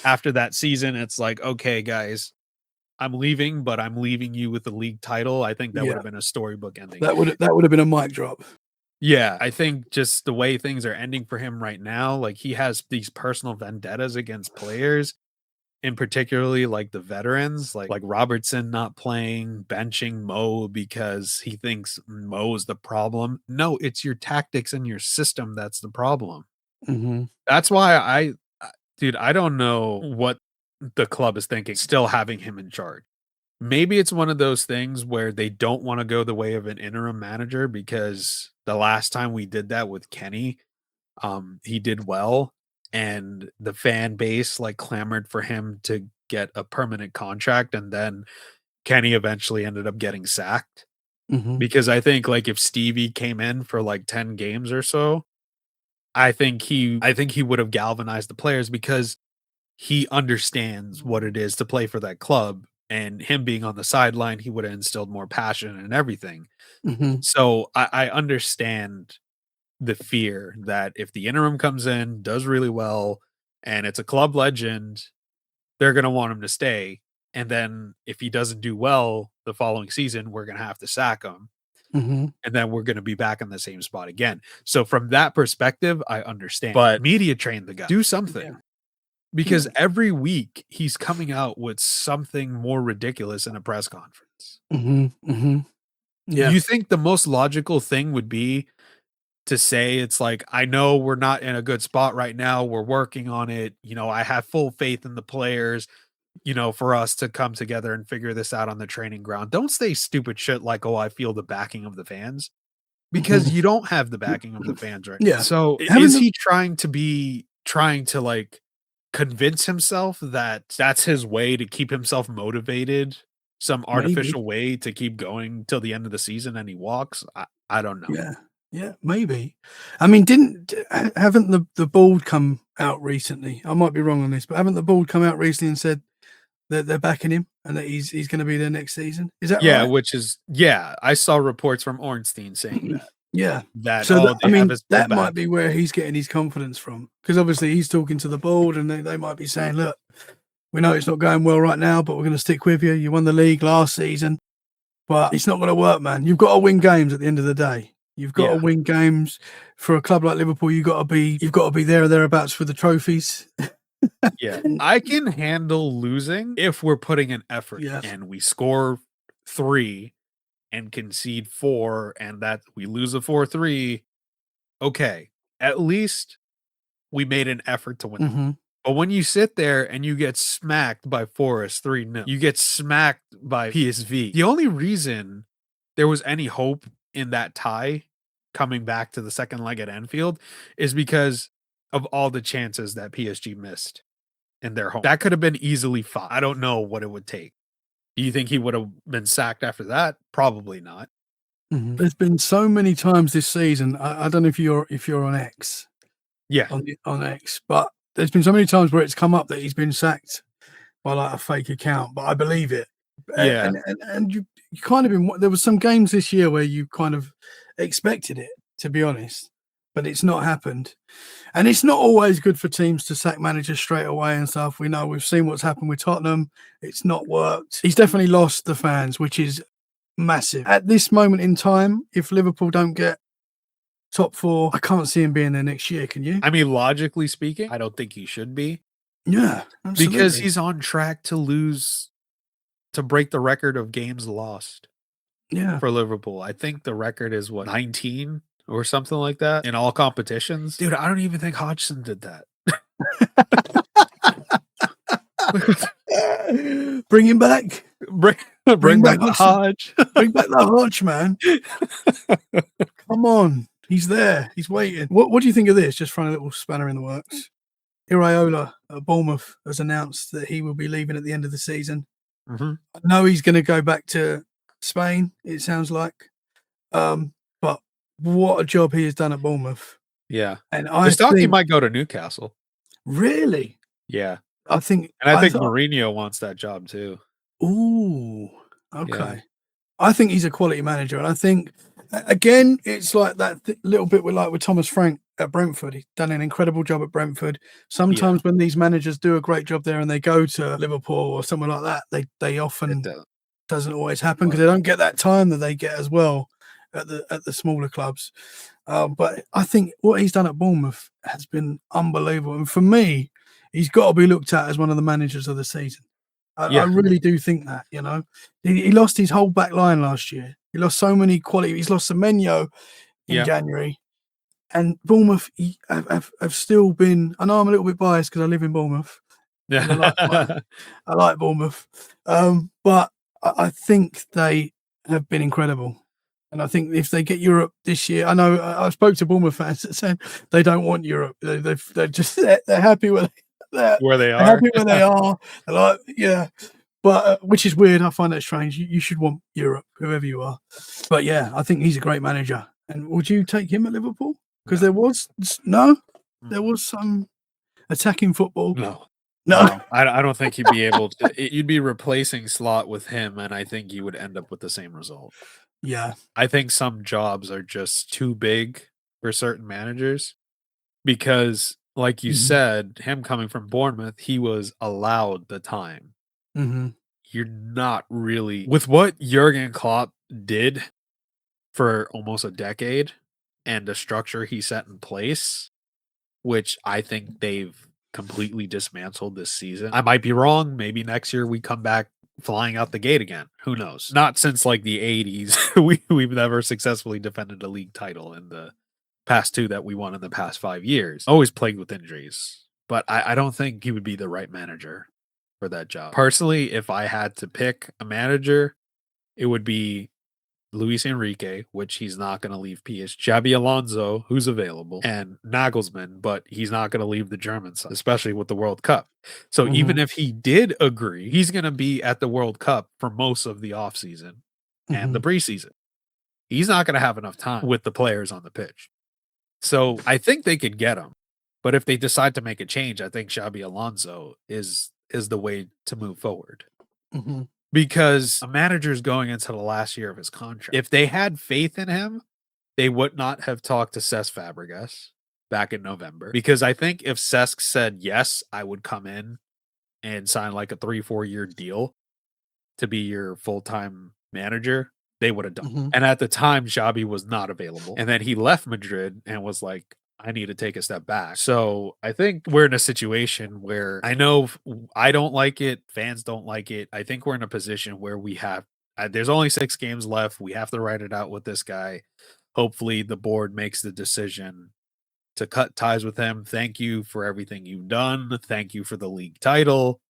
after that season, it's like, okay, guys, I'm leaving, but I'm leaving you with the league title. I think that would Yeah. have been a storybook ending. That would have been a mic drop. Yeah, I think just the way things are ending for him right now, like he has these personal vendettas against players, and particularly like the veterans, like Robertson not playing, benching Mo because he thinks Mo is the problem. No, it's your tactics and your system that's the problem. Mhm. That's why dude, I don't know what the club is thinking, still having him in charge. Maybe it's one of those things where they don't want to go the way of an interim manager because the last time we did that with Kenny, he did well and the fan base like clamored for him to get a permanent contract and then Kenny eventually ended up getting sacked Mhm. because I think like if Stevie came in for like 10 games or so, I think he would have galvanized the players because he understands what it is to play for that club, and him being on the sideline, he would have instilled more passion and everything. Mhm. So I understand the fear that if the interim comes in, does really well, and it's a club legend, they're going to want him to stay. And then if he doesn't do well the following season, we're going to have to sack him. Mm-hmm. And then we're going to be back in the same spot again. So from that perspective, I understand. But media train the guy. Do something. Yeah. Because every week he's coming out with something more ridiculous in a press conference. Mm-hmm. Mm-hmm. Yeah. You think the most logical thing would be to say, it's like, I know we're not in a good spot right now. We're working on it. You know, I have full faith in the players, you know, for us to come together and figure this out on the training ground. Don't say stupid shit like, oh, I feel the backing of the fans, because you don't have the backing of the fans right Yeah. now. So is he trying to like convince himself that that's his way to keep himself motivated? Some artificial way to keep going till the end of the season and he walks? I don't know. Yeah. Yeah, maybe. I mean, haven't the board come out recently? I might be wrong on this, but haven't the board come out recently and said that they're backing him and that he's going to be there next season? Is that Yeah, right? which is I saw reports from Ornstein saying that. Yeah. That So they have his that back. might be where he's getting his confidence from, because obviously he's talking to the board and they might be saying, look, we know it's not going well right now, but we're going to stick with you. You won the league last season, but it's not going to work, man. You've got to win games at the end of the day. You've got to win games. For a club like Liverpool, you've got to be there or thereabouts for the trophies. Yeah. I can handle losing if we're putting an effort and we score 3 and concede 4 and that we lose a 4-3. Okay. At least we made an effort to win. Mm-hmm. But when you sit there and you get smacked by Forest 3-0, you get smacked by PSV. The only reason there was any hope in that tie coming back to the second leg at Anfield is because of all the chances that PSG missed in their home. That could have been easily 5. I don't know what it would take. Do you think he would have been sacked after that? Probably not. Mm-hmm. There's been so many times this season. I don't know if you're on X. Yeah. On X, but there's been so many times where it's come up that he's been sacked by like a fake account, but I believe it. Yeah. And you kind of been, there was some games this year where you kind of expected it, to be honest, but it's not happened. And it's not always good for teams to sack managers straight away and stuff. We know, we've seen what's happened with Tottenham. It's not worked. He's definitely lost the fans, which is massive. At this moment in time, if Liverpool don't get top 4, I can't see him being there next year. Can you? I mean, logically speaking, I don't think he should be. Yeah, absolutely. Because he's on track to break the record of games lost. Yeah. For Liverpool. I think the record is 19 or something like that in all competitions. Dude, I don't even think Hodgson did that. Bring him back. Bring back the Hodge. Bring back the Hodge, man. Come on. He's there. He's waiting. What do you think of this? Just throwing a little spanner in the works. Iraola at Bournemouth has announced that he will be leaving at the end of the season. Mm-hmm. I know he's going to go back to Spain, it sounds like. But what a job he has done at Bournemouth. Yeah. And I thought he might go to Newcastle. Really? Yeah. I think Mourinho wants that job too. Ooh. Okay. Yeah. I think he's a quality manager, and I think again it's like that little bit with Thomas Frank at Brentford. He's done an incredible job at Brentford. Sometimes when these managers do a great job there and they go to Liverpool or somewhere like that, they often doesn't always happen because they don't get that time that they get as well at the smaller clubs. But I think what he's done at Bournemouth has been unbelievable, and for me, he's got to be looked at as one of the managers of the season. I really do think that, you know. He lost his whole back line last year. He lost so many quality. He's lost Semenyo in January. And Bournemouth have still been... I know I'm a little bit biased because I live in Bournemouth. Yeah. I like Bournemouth. But I think they have been incredible. And I think if they get Europe this year... I know I spoke to Bournemouth fans that said they don't want Europe. They're just... They're happy with where they are. They're happy where they are. They're like, yeah. But which is weird. I find that strange. You should want Europe, whoever you are. But yeah, I think he's a great manager. And would you take him at Liverpool? Because there was some attacking football. No. I don't think he'd be able to. You'd be replacing Slot with him, and I think you would end up with the same result. Yeah. I think some jobs are just too big for certain managers because, like you said, him coming from Bournemouth, he was allowed the time. You're not really with what Jurgen Klopp did for almost a decade and the structure he set in place, which I think they've completely dismantled this season. I might be wrong. Maybe next year we come back flying out the gate again. Who knows? Not since like the 80s. We've never successfully defended a league title in the past 2 that we won in the past 5 years. Always plagued with injuries. But I don't think he would be the right manager for that job. Personally, if I had to pick a manager, it would be Luis Enrique, which he's not going to leave PSG. Xabi Alonso, who's available, and Nagelsmann, but he's not going to leave the German side, especially with the World Cup. So even if he did agree, he's going to be at the World Cup for most of the offseason and the preseason. He's not going to have enough time with the players on the pitch. So I think they could get him. But if they decide to make a change, I think Xabi Alonso is the way to move forward. Because a manager's going into the last year of his contract. If they had faith in him, they would not have talked to Cesc Fabregas back in November. Because I think if Cesc said, yes, I would come in and sign like a 3-4 year deal to be your full-time manager, they would have done. And at the time, Xabi was not available. And then he left Madrid and was like, I need to take a step back. So I think we're in a situation where I know I don't like it. Fans don't like it. I think we're in a position where we have, there's only 6 games left. We have to write it out with this guy. Hopefully the board makes the decision to cut ties with him. Thank you for everything you've done. Thank you for the league title.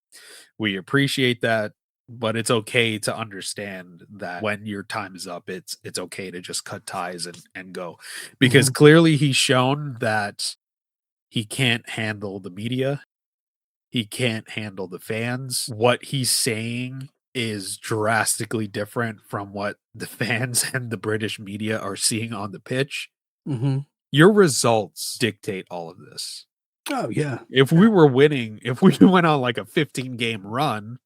We appreciate that. But it's okay to understand that when your time is up, it's okay to just cut ties and go. Because clearly he's shown that he can't handle the media. He can't handle the fans. What he's saying is drastically different from what the fans and the British media are seeing on the pitch. Your results dictate all of this. Oh, yeah. If we were winning, if we went on like a 15-game run,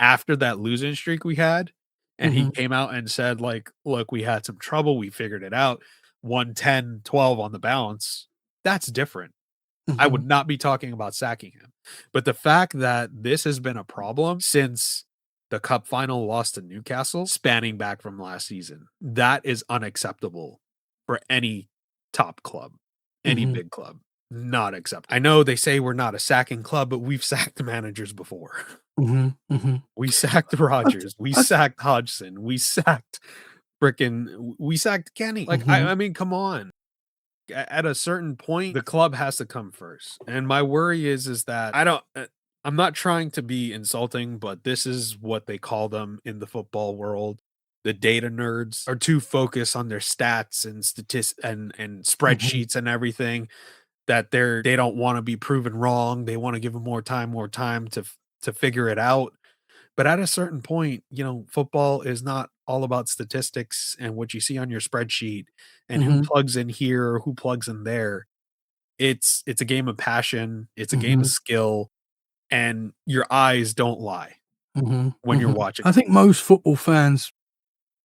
after that losing streak we had, and he came out and said, like, look, we had some trouble. We figured it out. 110-12 on the balance. That's different. I would not be talking about sacking him. But the fact that this has been a problem since the cup final loss to Newcastle, spanning back from last season, that is unacceptable for any top club, any big club. Not acceptable. I know they say we're not a sacking club, but we've sacked managers before. We sacked Rodgers. We sacked Hodgson. We sacked Kenny. Like, I mean, come on. At a certain point, the club has to come first. And my worry is that I'm not trying to be insulting, but this is what they call them in the football world. The data nerds are too focused on their stats and statistics and spreadsheets and everything that they don't want to be proven wrong. They want to give them more time to figure it out. But at a certain point, football is not all about statistics and what you see on your spreadsheet and who plugs in here or who plugs in there. It's a game of passion. It's a game of skill, and your eyes don't lie when you're watching. I think most football fans,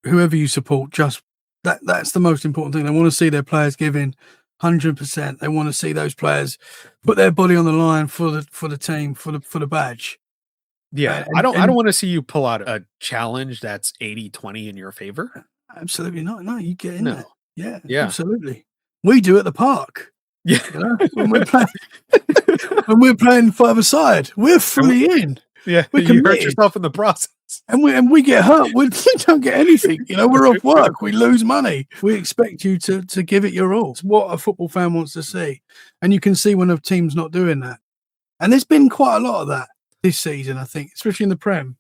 whoever you support, just that's the most important thing. They want to see their players giving 100%. They want to see those players put their body on the line for the team, for the badge. Yeah, I don't want to see you pull out a challenge that's 80-20 in your favor. Absolutely not. No, you get in there. Yeah, absolutely. We do at the park. Yeah, when we're playing five-a-side, we're fully in. Yeah, you hurt yourself in the process, and we get hurt. We don't get anything. We're off work. We lose money. We expect you to give it your all. It's what a football fan wants to see, and you can see when a team's not doing that. And there's been quite a lot of that this season, I think, especially in the Prem.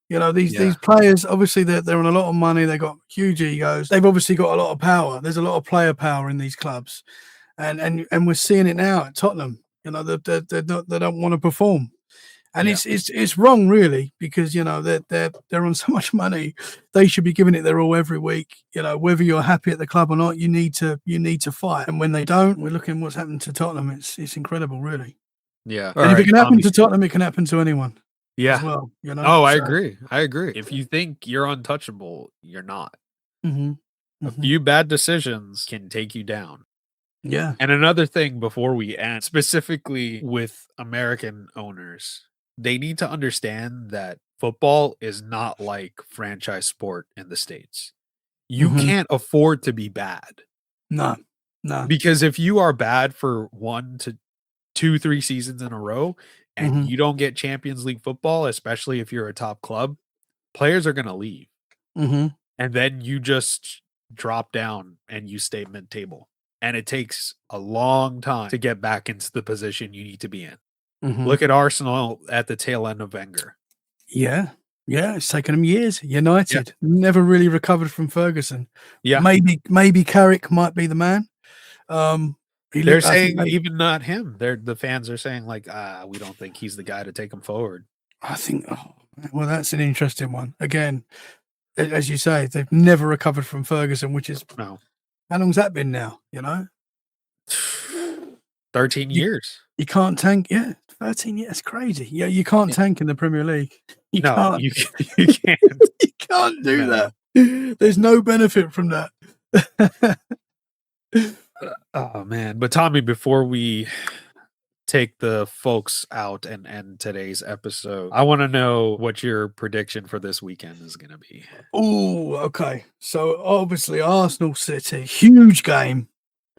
These players, obviously, they're on a lot of money. They've got huge egos. They've obviously got a lot of power. There's a lot of player power in these clubs, and we're seeing it now at Tottenham. They don't want to perform. And it's wrong, really, because they're on so much money. They should be giving it their all every week. Whether you're happy at the club or not, you need to fight. And when they don't, we're looking what's happened to Tottenham. It's incredible, really. Yeah. And if it can happen to Tottenham, it can happen to anyone. Yeah. As well. Oh, I agree. If you think you're untouchable, you're not. A few bad decisions can take you down. Yeah. And another thing before we end, specifically with American owners, they need to understand that football is not like franchise sport in the States. You Mhm. can't afford to be bad. No. No. Because if you are bad for 1 to 2, 3 seasons in a row and Mhm. you don't get Champions League football, especially if you're a top club, players are gonna leave. Mhm. And then you just drop down and you stay mid-table. And it takes a long time to get back into the position you need to be in. Mhm. Look at Arsenal at the tail end of Wenger. Yeah. Yeah, it's taken them years. Yeah. United never really recovered from Ferguson. Yeah. Maybe Carrick might be the man. They're I think saying even not him. The fans are saying like, we don't think he's the guy to take him forward. well, that's an interesting one. Again, as you say, they've never recovered from Ferguson, which is No. how long's that been now? 13 years. You can't tank. Yeah, 13 years. That's crazy. Yeah, you can't tank in the Premier League. You No, can't. you can't. You can't do No. that. There's no benefit from that. Oh man. But Tommy, before we take the folks out and end today's episode, I want to know what your prediction for this weekend is going to be. Oh, okay. So obviously Arsenal City, huge game.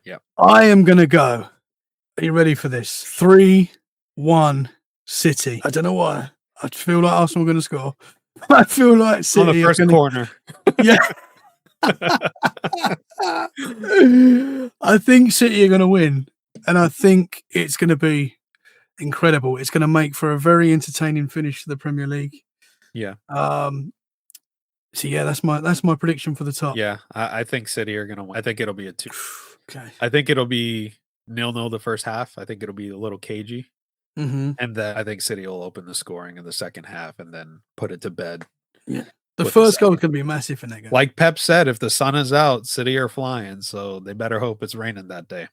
Yep. I am gonna go. Are you ready for this? 3-1 City. I don't know why. I feel like Arsenal are gonna score. I feel like City On the first corner. Yeah. I think City are gonna win, and I think it's gonna be incredible. It's gonna make for a very entertaining finish to the Premier League. Yeah. So yeah, that's my prediction for the top. Yeah. I think City are going to win. I think it'll be a 2. Okay. I think it'll be 0-0 the first half. I think it'll be a little cagey. Mm-hmm. And then I think City will open the scoring in the second half and then put it to bed. Yeah. The with first goal second. can be massive in that game. Like Pep said, if the sun is out, City are flying. So they better hope it's raining that day.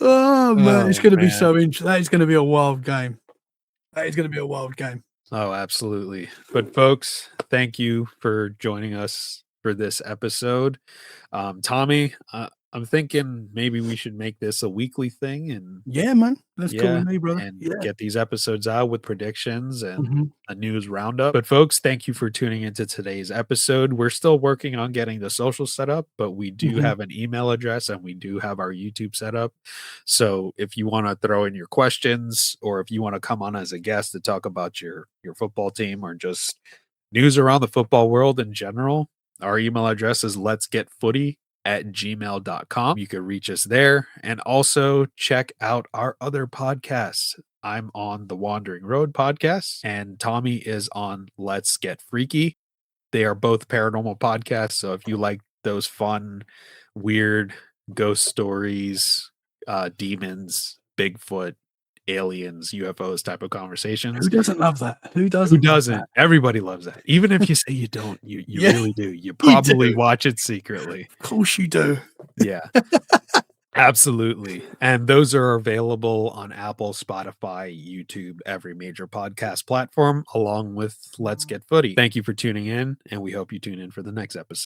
Oh man, it's going to be man. so interesting. That is going to be a wild game. That is going to be a wild game. Oh, absolutely. But folks, thank you for joining us for this episode. Tommy, I'm thinking maybe we should make this a weekly thing and Yeah, man, that's cool with me, brother. and Yeah. get these episodes out with predictions and Mhm. a news roundup. But folks, thank you for tuning into today's episode. We're still working on getting the social set up, but we do Mhm. have an email address and we do have our YouTube set up. So if you want to throw in your questions or if you want to come on as a guest to talk about your football team or just news around the football world in general, our email address is letsgetfooty@gmail.com. You can reach us there and also check out our other podcasts. I'm on the Wandering Road podcast and Tommy is on Let's Get Freaky. They are both paranormal podcasts. So if you like those fun, weird ghost stories, demons, Bigfoot, aliens, UFOs type of conversations. Who doesn't love that? Who Who doesn't? Love doesn't? that? Everybody loves that. Even if you say you don't, you Yeah, really do. You probably do. watch it secretly. Of course you do. Yeah. Absolutely. And those are available on Apple, Spotify, YouTube, every major podcast platform, along with Let's Get Footy. Thank you for tuning in, and we hope you tune in for the next episode.